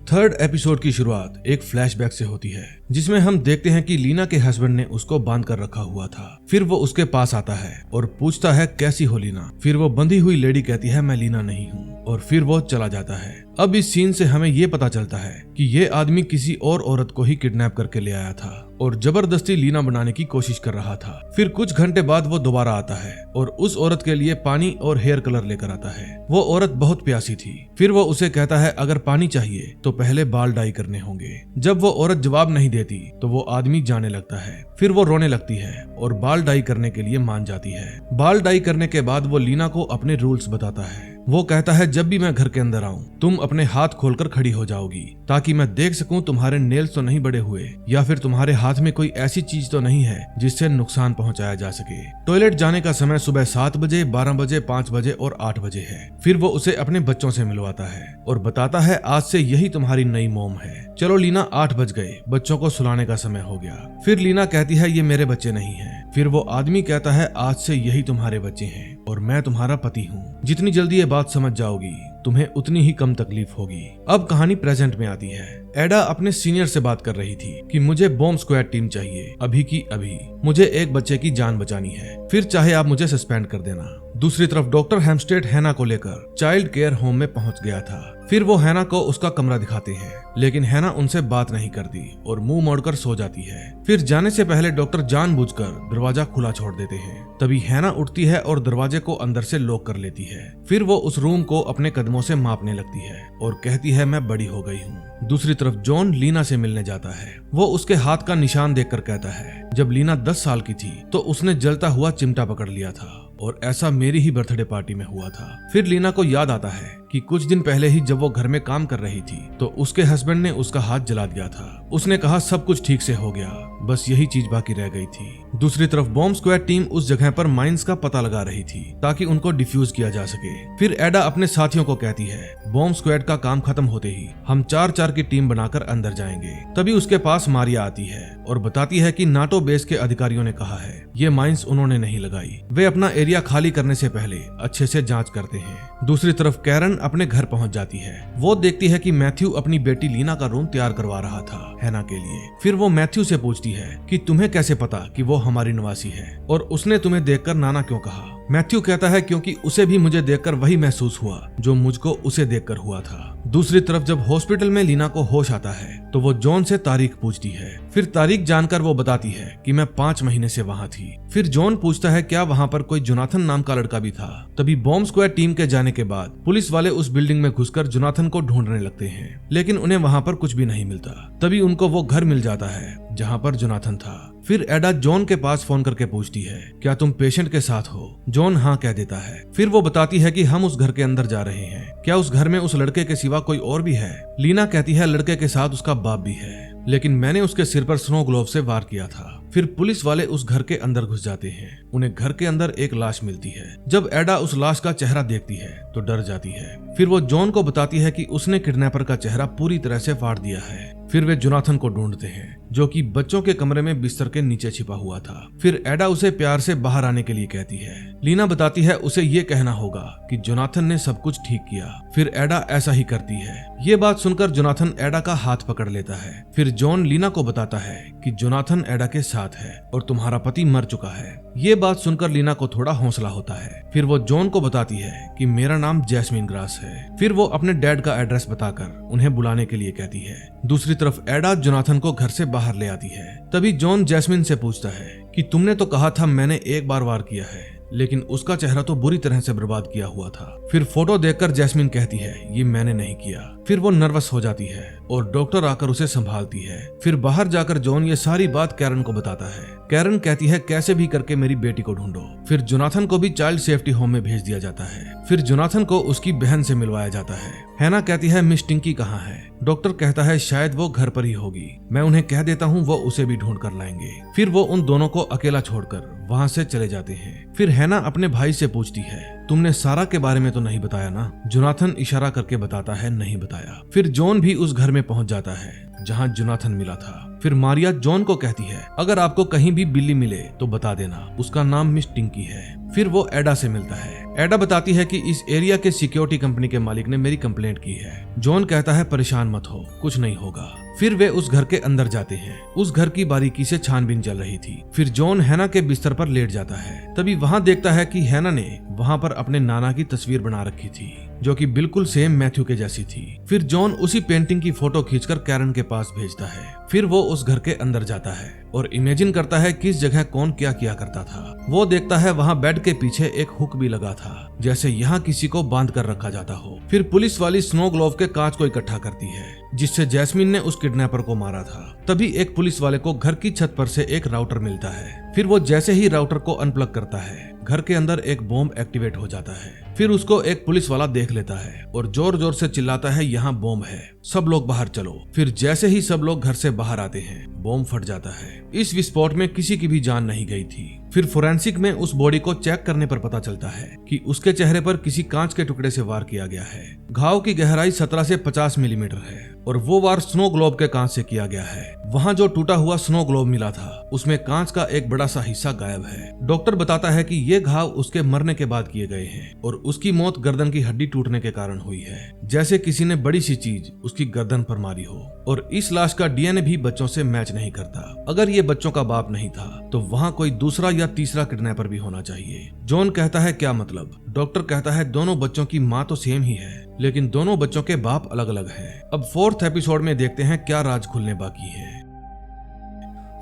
थर्ड एपिसोड की शुरुआत एक फ्लैशबैक से होती है, जिसमें हम देखते हैं कि लीना के हस्बैंड ने उसको बांध कर रखा हुआ था। फिर वो उसके पास आता है और पूछता है कैसी हो लीना? फिर वो बंधी हुई लेडी कहती है मैं लीना नहीं हूँ और फिर वो चला जाता है। अब इस सीन से हमें ये पता चलता है कि ये आदमी किसी और औरत को ही किडनैप करके ले आया था और जबरदस्ती लीना बनाने की कोशिश कर रहा था। फिर कुछ घंटे बाद वो दोबारा आता है और उस औरत के लिए पानी और हेयर कलर लेकर आता है। वो औरत बहुत प्यासी थी। फिर वो उसे कहता है अगर पानी चाहिए तो पहले बाल डाई करने होंगे। जब वो औरत जवाब नहीं देती तो वो आदमी जाने लगता है। फिर वो रोने लगती है और बाल डाई करने के लिए मान जाती है। बाल डाई करने के बाद वो लीना को अपने रूल्स बताता है वो कहता है जब भी मैं घर के अंदर आऊं तुम अपने हाथ खोलकर खड़ी हो जाओगी ताकि मैं देख सकूं तुम्हारे नेल्स तो नहीं बड़े हुए या फिर तुम्हारे हाथ में कोई ऐसी चीज तो नहीं है जिससे नुकसान पहुंचाया जा सके। टॉयलेट जाने का समय सुबह 7 बजे, 12 बजे, 5 बजे और 8 बजे है। फिर वो उसे अपने बच्चों से मिलवाता है और बताता है आज से यही तुम्हारी नई मोम है। चलो लीना, 8 बज गए, बच्चों को सुलाने का समय हो गया। फिर लीना कहती है ये मेरे बच्चे नहीं है। फिर वो आदमी कहता है आज से यही तुम्हारे बच्चे हैं और मैं तुम्हारा पति हूँ। जितनी जल्दी ये बात समझ जाओगी तुम्हें उतनी ही कम तकलीफ होगी। अब कहानी प्रेजेंट में आती है। एडा अपने सीनियर से बात कर रही थी कि मुझे बॉम्ब स्क्वाड टीम चाहिए अभी की अभी, मुझे एक बच्चे की जान बचानी है, फिर चाहे आप मुझे सस्पेंड कर देना। दूसरी तरफ डॉक्टर हेम्स्टेड हैना को लेकर चाइल्ड केयर होम में पहुंच गया था। फिर वो हैना को उसका कमरा दिखाते हैं लेकिन हैना उनसे बात नहीं करती और मुंह मोड़कर सो जाती है। फिर जाने से पहले डॉक्टर जानबूझकर दरवाजा खुला छोड़ देते हैं। तभी हैना उठती है और दरवाजे को अंदर से लॉक कर लेती है। फिर वो उस रूम को अपने कदमों से मापने लगती है और कहती है मैं बड़ी हो गई हूँ। दूसरी तरफ जॉन लीना से मिलने जाता है। वो उसके हाथ का निशान देखकर कहता है जब लीना 10 साल की थी तो उसने जलता हुआ चिमटा पकड़ लिया था और ऐसा मेरी ही बर्थडे पार्टी में हुआ था। फिर लीना को याद आता है कि कुछ दिन पहले ही जब वो घर में काम कर रही थी तो उसके हस्बैंड ने उसका हाथ जला दिया था। उसने कहा सब कुछ ठीक से हो गया, बस यही चीज बाकी रह गई थी। दूसरी तरफ बॉम्ब स्क्वाड टीम उस जगह पर माइंस का पता लगा रही थी ताकि उनको डिफ्यूज किया जा सके। फिर एडा अपने साथियों को कहती है बॉम्ब स्क्वाड का काम खत्म होते ही हम 4-4 की टीम बनाकर अंदर जाएंगे। तभी उसके पास मारिया आती है और बताती है कि नाटो बेस के अधिकारियों ने कहा है ये माइंस उन्होंने नहीं लगाई, वे अपना एरिया खाली करने से पहले अच्छे से जांच करते हैं। दूसरी तरफ कैरन अपने घर पहुंच जाती है। वो देखती है कि मैथ्यू अपनी बेटी लीना का रूम तैयार करवा रहा था हैना के लिए। फिर वो मैथ्यू से पूछती है कि तुम्हें कैसे पता कि वो हमारी निवासी है और उसने तुम्हें देखकर नाना क्यों कहा। मैथ्यू कहता है क्योंकि उसे भी मुझे देखकर वही महसूस हुआ जो मुझको उसे देखकर हुआ था। दूसरी तरफ जब हॉस्पिटल में लीना को होश आता है तो वो जॉन से तारीख पूछती है। फिर तारीख जानकर वो बताती है कि मैं 5 महीने से वहाँ थी। फिर जॉन पूछता है क्या वहाँ पर कोई जोनाथन नाम का लड़का भी था। तभी बॉम्ब स्क्वाड टीम के जाने के बाद पुलिस वाले उस बिल्डिंग में घुसकर जोनाथन को ढूंढने लगते हैं लेकिन उन्हें वहाँ पर कुछ भी नहीं मिलता। तभी उनको वो घर मिल जाता है जहाँ पर जोनाथन था। फिर एडा जॉन के पास फोन करके पूछती है क्या तुम पेशेंट के साथ हो। जॉन हाँ कह देता है। फिर वो बताती है कि हम उस घर के अंदर जा रहे हैं, क्या उस घर में उस लड़के के सिवा कोई और भी है। लीना कहती है लड़के के साथ उसका बाप भी है लेकिन मैंने उसके सिर पर स्नो ग्लोव से वार किया था। फिर पुलिस वाले उस घर के अंदर घुस जाते हैं। उन्हें घर के अंदर एक लाश मिलती है। जब एडा उस लाश का चेहरा देखती है तो डर जाती है। फिर वो जॉन को बताती है कि उसने किडनैपर का चेहरा पूरी तरह से फाड़ दिया है। फिर वे जोनाथन को ढूंढते हैं जो कि बच्चों के कमरे में बिस्तर के नीचे छिपा हुआ था। फिर एडा उसे प्यार से बाहर आने के लिए कहती है। लीना बताती है उसे ये कहना होगा कि जोनाथन ने सब कुछ ठीक किया। फिर एडा ऐसा ही करती है। ये बात सुनकर जोनाथन एडा का हाथ पकड़ लेता है। फिर जॉन लीना को बताता है कि जोनाथन एडा के साथ है और तुम्हारा पति मर चुका है। ये बात सुनकर लीना को थोड़ा हौसला होता है। फिर वो जॉन को बताती है कि मेरा नाम जैस्मिन ग्रास है। फिर वो अपने डैड का एड्रेस बताकर उन्हें बुलाने के लिए कहती है। दूसरी तरफ एडा जोनाथन को घर से बाहर ले आती है। तभी जॉन जैस्मिन से पूछता है कि तुमने तो कहा था मैंने एक बार वार किया है लेकिन उसका चेहरा तो बुरी तरह से बर्बाद किया हुआ था। फिर फोटो देखकर जैस्मिन कहती है ये मैंने नहीं किया। फिर वो नर्वस हो जाती है और डॉक्टर आकर उसे संभालती है। फिर बाहर जाकर जॉन ये सारी बात कैरन को बताता है। कैरन कहती है कैसे भी करके मेरी बेटी को ढूंढो। फिर जोनाथन को भी चाइल्ड सेफ्टी होम में भेज दिया जाता है। फिर जोनाथन को उसकी बहन से मिलवाया जाता है। हैना कहती है मिस टिंकी कहाँ है। डॉक्टर कहता है शायद वो घर पर ही होगी, मैं उन्हें कह देता हूँ वो उसे भी ढूंढ कर लाएंगे। फिर वो उन दोनों को अकेला छोड़कर वहाँ से चले जाते हैं। फिर हैना अपने भाई से पूछती है तुमने सारा के बारे में तो नहीं बताया ना। जोनाथन इशारा करके बताता है नहीं बताया। फिर जॉन भी उस घर में पहुंच जाता है जहां जोनाथन मिला था। फिर मारिया जॉन को कहती है अगर आपको कहीं भी बिल्ली मिले तो बता देना, उसका नाम मिस टिंकी है। फिर वो एडा से मिलता है। एडा बताती है कि इस एरिया के सिक्योरिटी कंपनी के मालिक ने मेरी कंप्लेंट की है। जॉन कहता है परेशान मत हो, कुछ नहीं होगा। फिर वे उस घर के अंदर जाते हैं। उस घर की बारीकी से छानबीन चल रही थी। फिर जॉन हैना के बिस्तर पर लेट जाता है। तभी वहाँ देखता है कि हैना ने वहाँ पर अपने नाना की तस्वीर बना रखी थी जो कि बिल्कुल सेम मैथ्यू के जैसी थी। फिर जॉन उसी पेंटिंग की फोटो खींचकर कैरन के पास भेजता है। फिर वो उस घर के अंदर जाता है और इमेजिन करता है किस जगह कौन क्या किया करता था। वो देखता है वहाँ बेड के पीछे एक हुक भी लगा था, जैसे यहाँ किसी को बांध कर रखा जाता हो। फिर पुलिस वाली स्नो ग्लोव के कांच को इकट्ठा करती है जिससे जैस्मिन ने उस किडनैपर को मारा था। तभी एक पुलिस वाले को घर की छत पर से एक राउटर मिलता है। फिर वो जैसे ही राउटर को अनप्लग करता है घर के अंदर एक बॉम्ब एक्टिवेट हो जाता है। फिर उसको एक पुलिस वाला देख लेता है और जोर जोर से चिल्लाता है, यहाँ बॉम्ब है, सब लोग बाहर चलो। फिर जैसे ही सब लोग घर से बाहर आते हैं, बॉम्ब फट जाता है। इस विस्फोट में किसी की भी जान नहीं गई थी। फिर फोरेंसिक में उस बॉडी को चेक करने पर पता चलता है कि उसके चेहरे पर किसी कांच के टुकड़े से वार किया गया है। घाव की गहराई 17 से 50 मिलीमीटर है और वो वार स्नो ग्लोब के कांच से किया गया है। वहाँ जो टूटा हुआ स्नो ग्लोब मिला था, उसमें कांच का एक बड़ा सा हिस्सा गायब है। डॉक्टर बताता है कि ये घाव उसके मरने के बाद किए गए हैं और उसकी मौत गर्दन की हड्डी टूटने के कारण हुई है, जैसे किसी ने बड़ी सी चीज उसकी गर्दन पर मारी हो। और इस लाश का डीएनए भी बच्चों से मैच नहीं करता। अगर ये बच्चों का बाप नहीं था तो वहाँ कोई दूसरा या तीसरा किडनैपर भी होना चाहिए। जॉन कहता है, क्या मतलब? डॉक्टर कहता है, दोनों बच्चों की माँ तो सेम ही है, लेकिन दोनों बच्चों के बाप अलग अलग हैं। अब 4th एपिसोड में देखते हैं क्या राज खुलने बाकी है।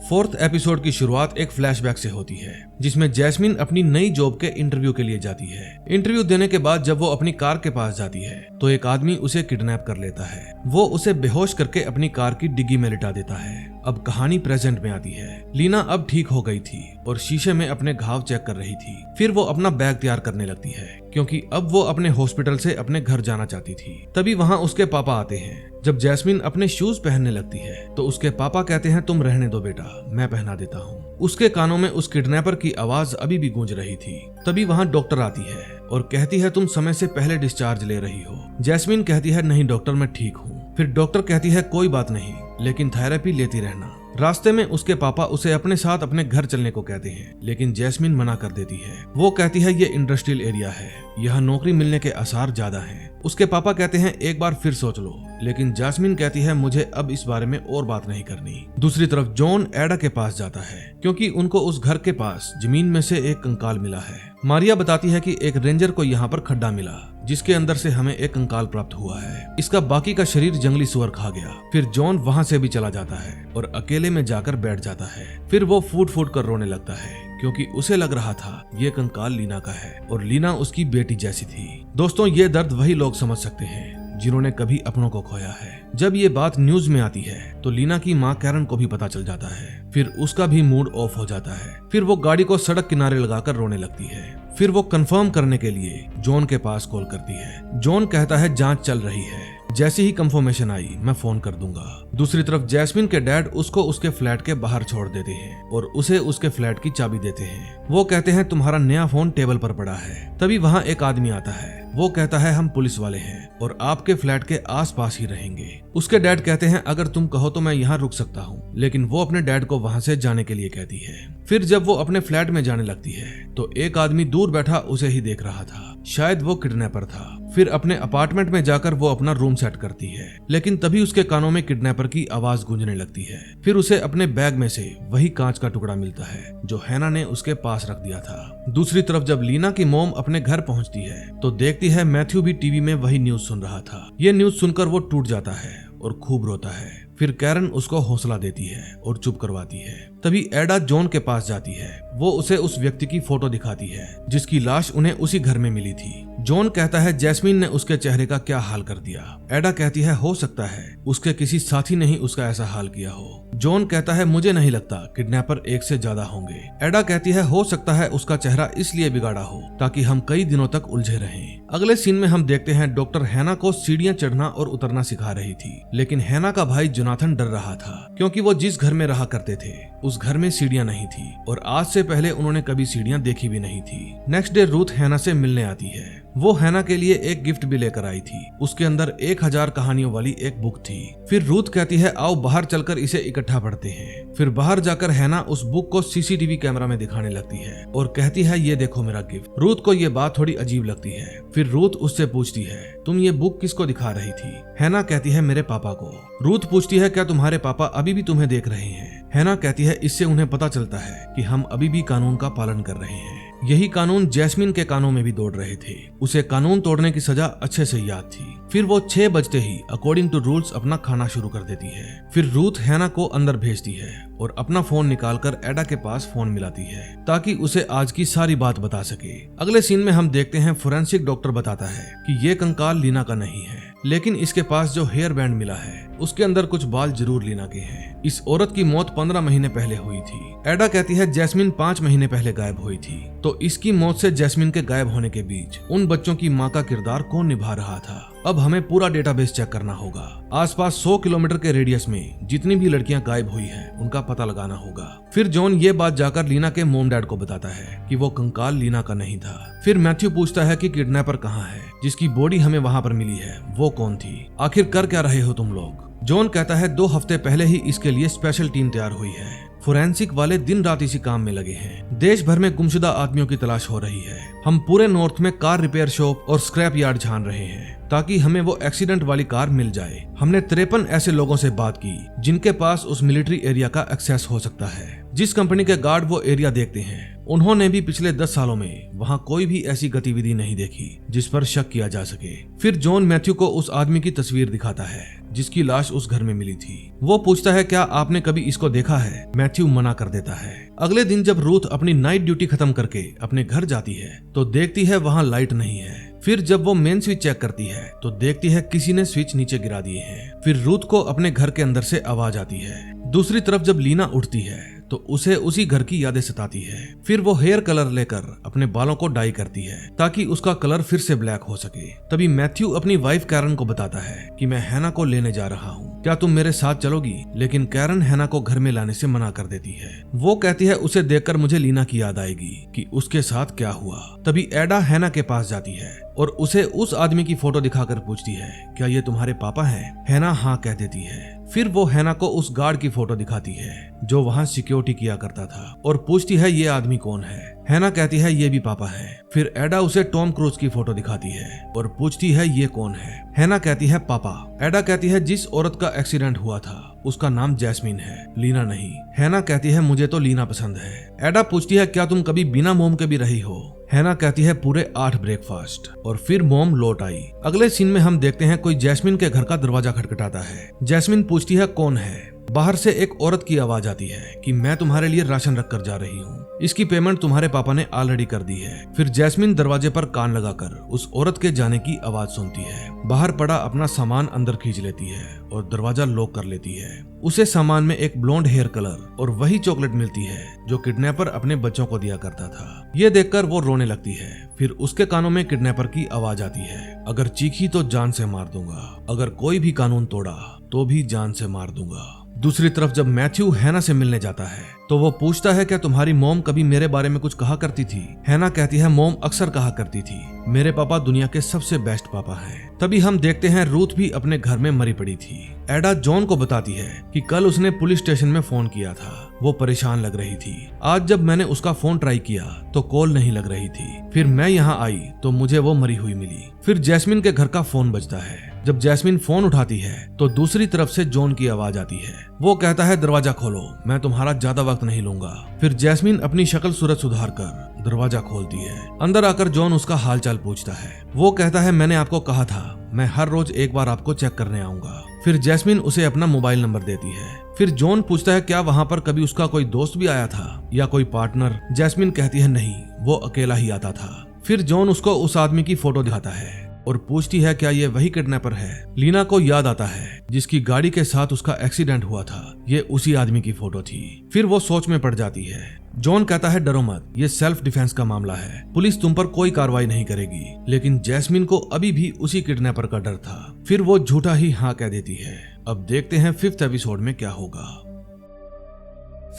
4th एपिसोड की शुरुआत एक फ्लैशबैक से होती है, जिसमें जैस्मिन अपनी नई जॉब के इंटरव्यू के लिए जाती है। इंटरव्यू देने के बाद जब वो अपनी कार के पास जाती है तो एक आदमी उसे किडनैप कर लेता है। वो उसे बेहोश करके अपनी कार की डिग्गी में लिटा देता है। अब कहानी प्रेजेंट में आती है। लीना अब ठीक हो गई थी और शीशे में अपने घाव चेक कर रही थी। फिर वो अपना बैग तैयार करने लगती है, क्योंकि अब वो अपने हॉस्पिटल से अपने घर जाना चाहती थी। तभी वहाँ उसके पापा आते हैं। जब जैस्मिन अपने शूज पहनने लगती है तो उसके पापा कहते हैं, तुम रहने दो बेटा, मैं पहना देता हूँ। उसके कानों में उस किडनैपर की आवाज अभी भी गूंज रही थी। तभी वहाँ डॉक्टर आती है और कहती है, तुम समय से पहले डिस्चार्ज ले रही हो। जैस्मिन कहती है, नहीं डॉक्टर, मैं ठीक हूँ। फिर डॉक्टर कहती है, कोई बात नहीं, लेकिन थेरेपी लेती रहना। रास्ते में उसके पापा उसे अपने साथ अपने घर चलने को कहते हैं, लेकिन जैस्मिन मना कर देती है। वो कहती है, ये इंडस्ट्रियल एरिया है, यहाँ नौकरी मिलने के आसार ज्यादा हैं। उसके पापा कहते हैं, एक बार फिर सोच लो, लेकिन जैस्मिन कहती है, मुझे अब इस बारे में और बात नहीं करनी। दूसरी तरफ जॉन एडा के पास जाता है, क्योंकि उनको उस घर के पास जमीन में से एक कंकाल मिला है। मारिया बताती है कि एक रेंजर को यहाँ पर खड्डा मिला, जिसके अंदर से हमें एक कंकाल प्राप्त हुआ है। इसका बाकी का शरीर जंगली सुअर खा गया। फिर जॉन वहाँ से भी चला जाता है और अकेले में जाकर बैठ जाता है। फिर वो फूट फूट कर रोने लगता है, क्योंकि उसे लग रहा था ये कंकाल लीना का है और लीना उसकी बेटी जैसी थी। दोस्तों, ये दर्द वही लोग समझ सकते हैं जिन्होंने कभी अपनों को खोया है। जब ये बात न्यूज में आती है तो लीना की माँ कैरन को भी पता चल जाता है। फिर उसका भी मूड ऑफ हो जाता है। फिर वो गाड़ी को सड़क किनारे लगाकर रोने लगती है। फिर वो कंफर्म करने के लिए जॉन के पास कॉल करती है। जॉन कहता है, जांच चल रही है, जैसे ही कंफर्मेशन आई मैं फोन कर दूंगा। दूसरी तरफ जैस्मिन के डैड उसको उसके फ्लैट के बाहर छोड़ देते हैं और उसे उसके फ्लैट की चाबी देते हैं। वो कहते हैं, तुम्हारा नया फोन टेबल पर पड़ा है। तभी वहाँ एक आदमी आता है। वो कहता है, हम पुलिस वाले हैं और आपके फ्लैट के आसपास ही रहेंगे। उसके डैड कहते हैं, अगर तुम कहो तो मैं यहाँ रुक सकता हूँ, लेकिन वो अपने डैड को वहाँ से जाने के लिए कहती है। फिर जब वो अपने फ्लैट में जाने लगती है तो एक आदमी दूर बैठा उसे ही देख रहा था। शायद वो किडनैपर था। फिर अपने अपार्टमेंट में जाकर वो अपना रूम सेट करती है, लेकिन तभी उसके कानों में किडनैपर की आवाज गूंजने लगती है। फिर उसे अपने बैग में से वही कांच का टुकड़ा मिलता है जो हैना ने उसके पास रख दिया था। दूसरी तरफ जब लीना की मॉम अपने घर पहुंचती है तो देखती है मैथ्यू भी टीवी में वही न्यूज सुन रहा था। ये न्यूज सुनकर वो टूट जाता है और खूब रोता है। फिर कैरन उसको हौसला देती है और चुप करवाती है। तभी एडा जॉन के पास जाती है। वो उसे उस व्यक्ति की फोटो दिखाती है जिसकी लाश उन्हें उसी घर में मिली थी। जॉन कहता है, जैस्मिन ने उसके चेहरे का क्या हाल कर दिया। एडा कहती है, हो सकता है उसके किसी साथी ने ही उसका ऐसा हाल किया हो। जॉन कहता है, मुझे नहीं लगता, किडनैपर एक से ज्यादा होंगे। एडा कहती है, हो सकता है उसका चेहरा इसलिए बिगाड़ा हो ताकि हम कई दिनों तक उलझे रहें। अगले सीन में हम देखते हैं डॉक्टर हैना को सीढ़ियां चढ़ना और उतरना सिखा रही थी, लेकिन हैना का भाई जोनाथन डर रहा था, क्योंकि वो जिस घर में रहा करते थे उस घर में सीढ़ियां नहीं थी और आज से पहले उन्होंने कभी सीढ़ियां देखी भी नहीं थी। नेक्स्ट डे रूथ हैना से मिलने आती है। वो हैना के लिए एक गिफ्ट भी लेकर आई थी। उसके अंदर 1000 कहानियों वाली एक बुक थी। फिर रूथ कहती है, आओ बाहर चलकर इसे इकट्ठा पढ़ते हैं। फिर बाहर जाकर हैना उस बुक को सीसीटीवी कैमरा में दिखाने लगती है और कहती है, ये देखो मेरा गिफ्ट। रूथ को ये बात थोड़ी अजीब लगती है। फिर रूथ उससे पूछती है, तुम ये बुक किसको दिखा रही थी? हैना कहती है, मेरे पापा को। रूथ पूछती है, क्या तुम्हारे पापा अभी भी तुम्हें देख रहे हैं? हैना कहती है, इससे उन्हें पता चलता है कि हम अभी भी कानून का पालन कर रहे हैं। यही कानून जैस्मिन के कानों में भी दौड़ रहे थे। उसे कानून तोड़ने की सजा अच्छे से याद थी। फिर वो 6 बजते ही अकॉर्डिंग टू रूल्स अपना खाना शुरू कर देती है। फिर रूथ हैना को अंदर भेजती है और अपना फोन निकालकर एडा के पास फोन मिलाती है ताकि उसे आज की सारी बात बता सके। अगले सीन में हम देखते हैं फोरेंसिक डॉक्टर बताता है कि ये कंकाल लीना का नहीं है, लेकिन इसके पास जो हेयर बैंड मिला है उसके अंदर कुछ बाल जरूर लीना के हैं। इस औरत की मौत 15 महीने पहले हुई थी। एडा कहती है जैस्मिन 5 महीने पहले गायब हुई थी, तो इसकी मौत से जैस्मिन के गायब होने के बीच उन बच्चों की माँ का किरदार कौन निभा रहा था। अब हमें पूरा डेटाबेस चेक करना होगा। आसपास 100 किलोमीटर के रेडियस में जितनी भी लड़कियां गायब हुई हैं, उनका पता लगाना होगा। फिर जॉन ये बात जाकर लीना के मोम डैड को बताता है कि वो कंकाल लीना का नहीं था। फिर मैथ्यू पूछता है कि किडनैपर कहाँ है, जिसकी बॉडी हमें वहाँ पर मिली है, वो कौन थी, आखिर कर क्या रहे हो तुम लोग। जॉन कहता है 2 हफ्ते पहले ही इसके लिए स्पेशल टीम तैयार हुई है। फोरेंसिक वाले दिन रात इसी काम में लगे हैं। देश भर में गुमशुदा आदमियों की तलाश हो रही है। हम पूरे नॉर्थ में कार रिपेयर शॉप और स्क्रैप यार्ड छान रहे हैं ताकि हमें वो एक्सीडेंट वाली कार मिल जाए। हमने 53 ऐसे लोगों से बात की जिनके पास उस मिलिट्री एरिया का एक्सेस हो सकता है। जिस कंपनी के गार्ड वो एरिया देखते हैं, उन्होंने भी पिछले 10 सालों में वहाँ कोई भी ऐसी गतिविधि नहीं देखी जिस पर शक किया जा सके। फिर जॉन मैथ्यू को उस आदमी की तस्वीर दिखाता है जिसकी लाश उस घर में मिली थी। वो पूछता है क्या आपने कभी इसको देखा है। मैथ्यू मना कर देता है। अगले दिन जब रूथ अपनी नाइट ड्यूटी खत्म करके अपने घर जाती है तो देखती है वहाँ लाइट नहीं है। फिर जब वो मेन स्विच चेक करती है तो देखती है किसी ने स्विच नीचे गिरा दिए हैं। फिर रूथ को अपने घर के अंदर से आवाज आती है। दूसरी तरफ जब लीना उठती है तो उसे उसी घर की यादें सताती है। फिर वो हेयर कलर लेकर अपने बालों को डाई करती है ताकि उसका कलर फिर से ब्लैक हो सके। तभी मैथ्यू अपनी वाइफ कैरन को बताता है कि मैं हैना को लेने जा रहा हूँ, क्या तुम मेरे साथ चलोगी। लेकिन कैरन हैना को घर में लाने से मना कर देती है। वो कहती है उसे देखकर मुझे लीना की याद आएगी कि उसके साथ क्या हुआ। तभी एडा हैना के पास जाती है और उसे उस आदमी की फोटो दिखाकर पूछती है क्या ये तुम्हारे पापा हैं। हैना हाँ कह देती है। फिर वो हैना को उस गार्ड की फोटो दिखाती है जो वहाँ सिक्योरिटी किया करता था और पूछती है ये आदमी कौन है। हैना कहती है ये भी पापा है। फिर एडा उसे टॉम क्रूज की फोटो दिखाती है और पूछती है ये कौन है। हैना कहती है पापा। एडा कहती है जिस औरत का एक्सीडेंट हुआ था उसका नाम जैस्मिन है, लीना नहीं। हैना कहती है मुझे तो लीना पसंद है। एडा पूछती है क्या तुम कभी बिना मोम के भी रही हो। हैना कहती है पूरे 8 ब्रेकफास्ट। और फिर मोम लौट आई। अगले सीन में हम देखते हैं कोई जैस्मिन के घर का दरवाजा खटखटाता है। जैस्मिन पूछती है कौन है। बाहर से एक औरत की आवाज आती है कि मैं तुम्हारे लिए राशन रख कर जा रही हूँ, इसकी पेमेंट तुम्हारे पापा ने ऑलरेडी कर दी है। फिर जैस्मिन दरवाजे पर कान लगाकर उस औरत के जाने की आवाज सुनती है। बाहर पड़ा अपना सामान अंदर खींच लेती है और दरवाजा लॉक कर लेती है। उसे सामान में एक ब्लॉन्ड हेयर कलर और वही चॉकलेट मिलती है जो किडनैपर अपने बच्चों को दिया करता था। ये देखकर वो रोने लगती है। फिर उसके कानों में किडनैपर की आवाज आती है, अगर चीखी तो जान से मार दूंगा, अगर कोई भी कानून तोड़ा तो भी जान से मार दूंगा। दूसरी तरफ जब मैथ्यू हैना से मिलने जाता है तो वो पूछता है क्या तुम्हारी मॉम कभी मेरे बारे में कुछ कहा करती थी। हैना कहती है मॉम अक्सर कहा करती थी मेरे पापा दुनिया के सबसे बेस्ट पापा हैं। तभी हम देखते हैं रूथ भी अपने घर में मरी पड़ी थी। एडा जॉन को बताती है कि कल उसने पुलिस स्टेशन में फोन किया था, वो परेशान लग रही थी। आज जब मैंने उसका फोन ट्राई किया तो कॉल नहीं लग रही थी। फिर मैं यहाँ आई तो मुझे वो मरी हुई मिली। फिर जैस्मिन के घर का फोन बजता है। जब जैस्मिन फोन उठाती है तो दूसरी तरफ से जॉन की आवाज आती है। वो कहता है दरवाजा खोलो, मैं तुम्हारा ज्यादा वक्त नहीं लूंगा। फिर जैस्मिन अपनी शक्ल सूरत सुधार कर दरवाजा खोलती है। अंदर आकर जॉन उसका हालचाल पूछता है। वो कहता है मैंने आपको कहा था मैं हर रोज एक बार आपको चेक करने आऊंगा। फिर जैस्मिन उसे अपना मोबाइल नंबर देती है। फिर जॉन पूछता है क्या वहाँ पर कभी उसका कोई दोस्त भी आया था या कोई पार्टनर। जैस्मिन कहती है नहीं, वो अकेला ही आता था। फिर जॉन उसको उस आदमी की फोटो दिखाता है और पूछती है क्या ये वही किडनैपर है। लीना को याद आता है जिसकी गाड़ी के साथ उसका एक्सीडेंट हुआ था, ये उसी आदमी की फोटो थी। फिर वो सोच में पड़ जाती है। जॉन कहता है डरो मत, ये सेल्फ डिफेंस का मामला है, पुलिस तुम पर कोई कार्रवाई नहीं करेगी। लेकिन जैस्मिन को अभी भी उसी किडनैपर का डर था। फिर वो झूठा ही हाँ कह देती है। अब देखते हैं 5th एपिसोड में क्या होगा।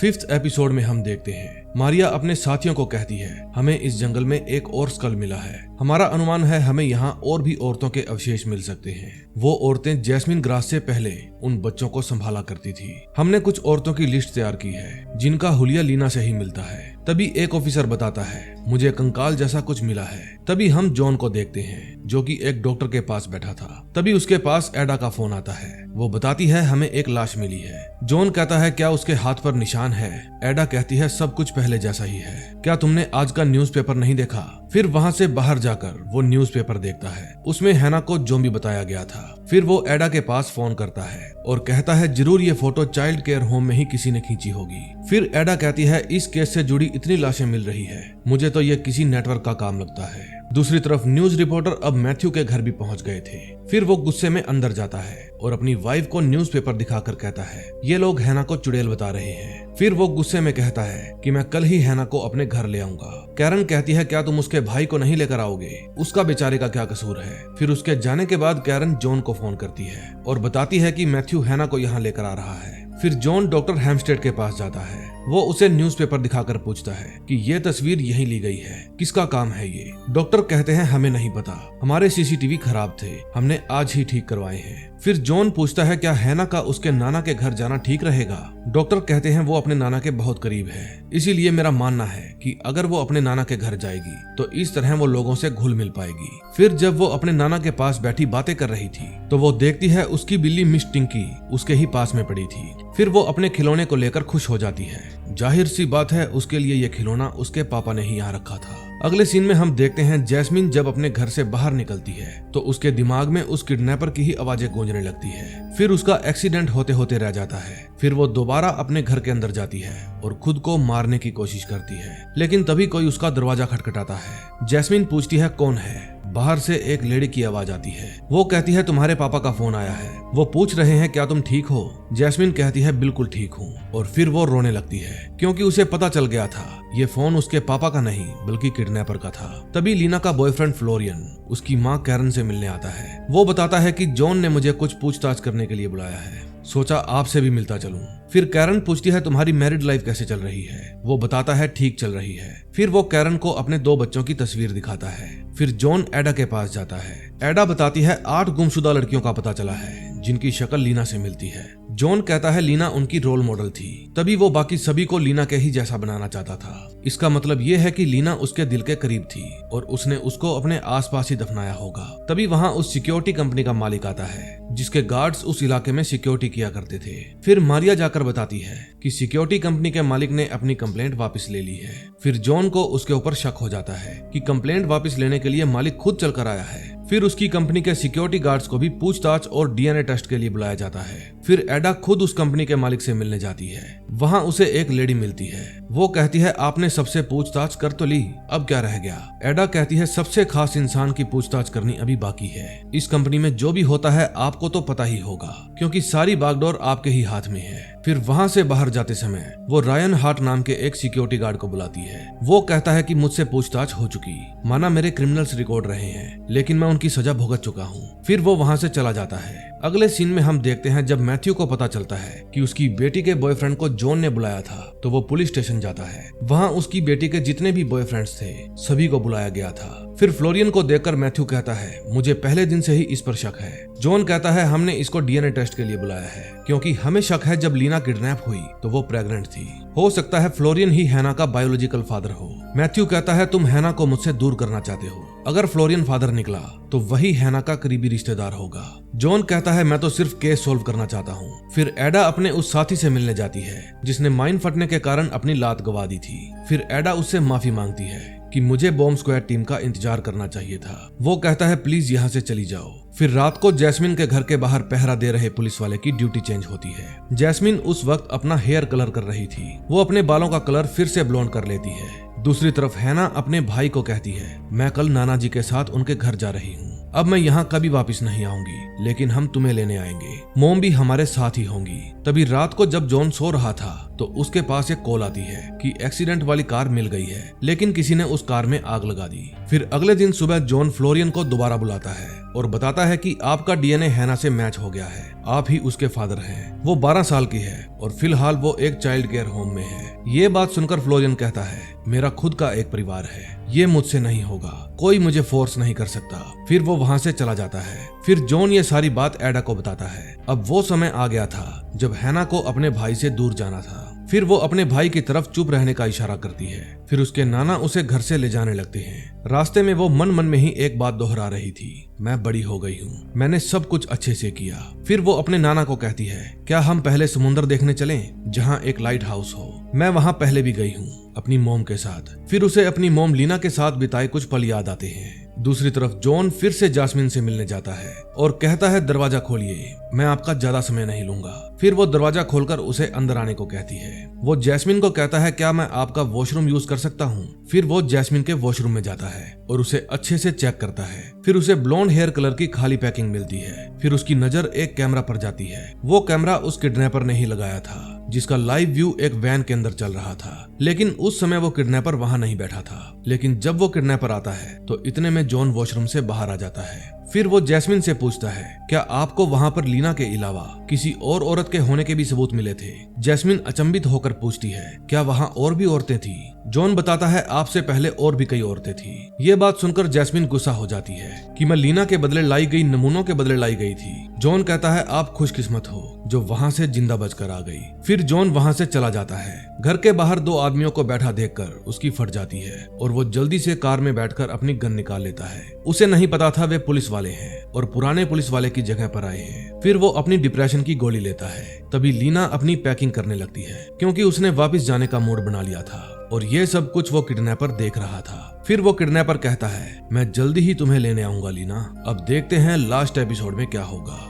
5th एपिसोड में हम देखते हैं मारिया अपने साथियों को कहती है हमें इस जंगल में एक और स्कल मिला है। हमारा अनुमान है हमें यहाँ और भी औरतों के अवशेष मिल सकते हैं। वो औरतें जैस्मिन ग्रास से पहले उन बच्चों को संभाला करती थी। हमने कुछ औरतों की लिस्ट तैयार की है जिनका हुलिया लीना से ही मिलता है। तभी एक ऑफिसर बताता है मुझे कंकाल जैसा कुछ मिला है। तभी हम जॉन को देखते हैं जो कि एक डॉक्टर के पास बैठा था। तभी उसके पास एडा का फोन आता है। वो बताती है हमें एक लाश मिली है। जॉन कहता है क्या उसके हाथ पर निशान है। एडा कहती है सब कुछ पहले जैसा ही है। क्या तुमने आज का न्यूज़पेपर नहीं देखा? फिर वहाँ से बाहर जाकर वो न्यूज़पेपर देखता है। उसमें हैना को ज़ॉम्बी बताया गया था। फिर वो एडा के पास फोन करता है और कहता है जरूर ये फोटो चाइल्ड केयर होम में ही किसी ने खींची होगी। फिर एडा कहती है इस केस से जुड़ी इतनी लाशें मिल रही है, मुझे तो ये किसी नेटवर्क का काम लगता है। दूसरी तरफ न्यूज रिपोर्टर अब मैथ्यू के घर भी पहुंच गए थे। फिर वो गुस्से में अंदर जाता है और अपनी वाइफ को न्यूज़पेपर दिखाकर कहता है ये लोग हैना को चुड़ैल बता रहे हैं। फिर वो गुस्से में कहता है कि मैं कल ही हैना को अपने घर ले आऊंगा। कैरन कहती है क्या तुम उसके भाई को नहीं लेकर आओगे? उसका बेचारे का क्या कसूर है? फिर उसके जाने के बाद कैरन जॉन को फोन करती है और बताती है कि मैथ्यू हैना को यहाँ लेकर आ रहा है। फिर जॉन डॉक्टर हेम्स्टेड के पास जाता है। वो उसे न्यूज़पेपर दिखाकर पूछता है कि ये तस्वीर यहीं ली गई है, किसका काम है ये? डॉक्टर कहते हैं हमें नहीं पता, हमारे सीसीटीवी खराब थे, हमने आज ही ठीक करवाए हैं। फिर जॉन पूछता है क्या हैना का उसके नाना के घर जाना ठीक रहेगा? डॉक्टर कहते हैं वो अपने नाना के बहुत करीब है, इसीलिए मेरा मानना है कि अगर वो अपने नाना के घर जाएगी तो इस तरह वो लोगों से घुल मिल पाएगी। फिर जब वो अपने नाना के पास बैठी बातें कर रही थी तो वो देखती है उसकी बिल्ली मिस टिंकी उसके ही पास में पड़ी थी। फिर वो अपने खिलौने को लेकर खुश हो जाती है। जाहिर सी बात है उसके लिए ये खिलौना उसके पापा ने ही यहाँ रखा था। अगले सीन में हम देखते हैं जैस्मिन जब अपने घर से बाहर निकलती है तो उसके दिमाग में उस किडनैपर की ही आवाजें गूंजने लगती है। फिर उसका एक्सीडेंट होते होते रह जाता है। फिर वो दोबारा अपने घर के अंदर जाती है और खुद को मारने की कोशिश करती है, लेकिन तभी कोई उसका दरवाजा खटखटाता है। जैस्मिन पूछती है कौन है? बाहर से एक लेडी की आवाज आती है। वो कहती है तुम्हारे पापा का फोन आया है, वो पूछ रहे हैं क्या तुम ठीक हो? जैस्मिन कहती है बिल्कुल ठीक हूँ और फिर वो रोने लगती है क्योंकि उसे पता चल गया था ये फोन उसके पापा का नहीं बल्कि किडनैपर का था। तभी लीना का बॉयफ्रेंड फ्लोरियन उसकी माँ कैरन से मिलने आता है। वो बताता है कि जॉन ने मुझे कुछ पूछताछ करने के लिए बुलाया है, सोचा आपसे भी मिलता चलूं। फिर कैरन पूछती है तुम्हारी मैरिड लाइफ कैसे चल रही है? वो बताता है ठीक चल रही है। फिर वो कैरन को अपने 2 बच्चों की तस्वीर दिखाता है। फिर जॉन एडा के पास जाता है। एडा बताती है 8 गुमशुदा लड़कियों का पता चला है जिनकी शक्ल लीना से मिलती है। जॉन कहता है लीना उनकी रोल मॉडल थी, तभी वो बाकी सभी को लीना के ही जैसा बनाना चाहता था। इसका मतलब ये है कि लीना उसके दिल के करीब थी और उसने उसको अपने आसपास ही दफनाया होगा। तभी वहाँ उस सिक्योरिटी कंपनी का मालिक आता है जिसके गार्ड्स उस इलाके में सिक्योरिटी किया करते थे। फिर मारिया जाकर बताती है कि सिक्योरिटी कंपनी के मालिक ने अपनी कंप्लेंट वापस ले ली है। फिर जॉन को उसके ऊपर शक हो जाता है कि कंप्लेंट वापस लेने के लिए मालिक खुद चलकर आया है। फिर उसकी कंपनी के सिक्योरिटी गार्ड्स को भी पूछताछ और डीएनए टेस्ट के लिए बुलाया जाता है। फिर एडा खुद उस कंपनी के मालिक से मिलने जाती है। वहाँ उसे एक लेडी मिलती है। वो कहती है आपने सबसे पूछताछ कर तो ली, अब क्या रह गया? एडा कहती है सबसे खास इंसान की पूछताछ करनी अभी बाकी है। इस कंपनी में जो भी होता है आपको तो पता ही होगा क्योंकि सारी बागडोर आपके ही हाथ में है। फिर वहाँ से बाहर जाते समय वो रायन हार्ट नाम के एक सिक्योरिटी गार्ड को बुलाती है। वो कहता है कि मुझसे पूछताछ हो चुकी, माना मेरे क्रिमिनल्स रिकॉर्ड रहे हैं लेकिन मैं उनकी सजा भुगत चुका हूँ। फिर वो वहाँ से चला जाता है। अगले सीन में हम देखते हैं जब मैथ्यू को पता चलता है कि उसकी बेटी के बॉयफ्रेंड को जॉन ने बुलाया था तो वो पुलिस स्टेशन जाता है। वहाँ उसकी बेटी के जितने भी बॉयफ्रेंड्स थे सभी को बुलाया गया था। फिर फ्लोरियन को देखकर मैथ्यू कहता है मुझे पहले दिन से ही इस पर शक है। जॉन कहता है हमने इसको डीएनए टेस्ट के लिए बुलाया है क्योंकि हमें शक है जब लीना किडनैप हुई तो वो प्रेग्नेंट थी। हो सकता है फ्लोरियन ही हैना का बायोलॉजिकल फादर हो। मैथ्यू कहता है तुम हैना को मुझसे दूर करना चाहते हो, अगर फ्लोरियन फादर निकला तो वही हैना का करीबी रिश्तेदार होगा। जॉन कहता है मैं तो सिर्फ केस सोल्व करना चाहता हूँ। फिर एडा अपने उस साथी से मिलने जाती है जिसने माइन फटने के कारण अपनी लात गवा दी थी। फिर एडा उससे माफी मांगती है कि मुझे बॉम्ब स्क्वाड टीम का इंतजार करना चाहिए था। वो कहता है प्लीज यहाँ से चली जाओ। फिर रात को जैस्मिन के घर के बाहर पहरा दे रहे पुलिस वाले की ड्यूटी चेंज होती है। जैस्मिन उस वक्त अपना हेयर कलर कर रही थी। वो अपने बालों का कलर फिर से ब्लॉन्ड कर लेती है। दूसरी तरफ हैना अपने भाई को कहती है मैं कल नाना जी के साथ उनके घर जा रही हूँ, अब मैं यहाँ कभी वापस नहीं आऊंगी लेकिन हम तुम्हें लेने आएंगे, मोम भी हमारे साथ ही होंगी। तभी रात को जब जॉन सो रहा था तो उसके पास एक कॉल आती है कि एक्सीडेंट वाली कार मिल गई है लेकिन किसी ने उस कार में आग लगा दी। फिर अगले दिन सुबह जॉन फ्लोरियन को दोबारा बुलाता है और बताता है कि आपका डीएनए हैना से मैच हो गया है, आप ही उसके फादर हैं। वो 12 साल की है और फिलहाल वो एक चाइल्ड केयर होम में है। ये बात सुनकर फ्लोरियन कहता है मेरा खुद का एक परिवार है, ये मुझसे नहीं होगा, कोई मुझे फोर्स नहीं कर सकता। फिर वो वहाँ से चला जाता है। फिर जॉन ये सारी बात एडा को बताता है। अब वो समय आ गया था जब हैना को अपने भाई से दूर जाना था। फिर वो अपने भाई की तरफ चुप रहने का इशारा करती है। फिर उसके नाना उसे घर से ले जाने लगते हैं। रास्ते में वो मन मन में ही एक बात दोहरा रही थी, मैं बड़ी हो गई हूँ, मैंने सब कुछ अच्छे से किया। फिर वो अपने नाना को कहती है, क्या हम पहले समुद्र देखने चलें जहाँ एक लाइट हाउस हो? मैं वहाँ पहले भी गई हूँ अपनी मोम के साथ। फिर उसे अपनी मोम लीना के साथ बिताए कुछ पल याद आते हैं। दूसरी तरफ जॉन फिर से जास्मिन से मिलने जाता है और कहता है, दरवाजा खोलिए, मैं आपका ज्यादा समय नहीं लूंगा। फिर वो दरवाजा खोलकर उसे अंदर आने को कहती है। वो जैस्मिन को कहता है, क्या मैं आपका वॉशरूम यूज कर सकता हूँ? फिर वो जैस्मिन के वॉशरूम में जाता है और उसे अच्छे से चेक करता है। फिर उसे ब्लॉन्ड हेयर कलर की खाली पैकिंग मिलती है। फिर उसकी नजर एक कैमरा पर जाती है। वो कैमरा उस किडनैपर ने ही लगाया था, जिसका लाइव व्यू एक वैन के अंदर चल रहा था। लेकिन उस समय वो किडनैपर वहां नहीं बैठा था। लेकिन जब वो किडनैपर आता है तो इतने में जॉन वॉशरूम से बाहर आ जाता है। फिर वो जैस्मिन से पूछता है, क्या आपको वहां पर लीना के अलावा किसी और औरत के होने के भी सबूत मिले थे? जैस्मिन अचंभित होकर पूछती है, क्या वहां और भी औरतें थी? जॉन बताता है, आपसे पहले और भी कई औरतें थी। ये बात सुनकर जैस्मिन गुस्सा हो जाती है कि मैं लीना के बदले लाई गई नमूनों के बदले लाई गई थी। जॉन कहता है, आप खुशकिस्मत हो जो वहां से जिंदा बचकर आ गई। फिर जॉन वहां से चला जाता है। घर के बाहर दो आदमियों को बैठा देखकर उसकी फट जाती है और वो जल्दी से कार में बैठकर अपनी गन निकाल लेता है। उसे नहीं पता था वे पुलिस वाले हैं और पुराने पुलिस वाले की जगह पर आए हैं। फिर वो अपनी डिप्रेशन की गोली लेता है। तभी लीना अपनी पैकिंग करने लगती है क्योंकि उसने वापस जाने का मूड बना लिया था और ये सब कुछ वो किडनैपर देख रहा था। फिर वो किडनैपर कहता है, मैं जल्दी ही तुम्हें लेने आऊंगा लीना। अब देखते हैं लास्ट एपिसोड में क्या होगा।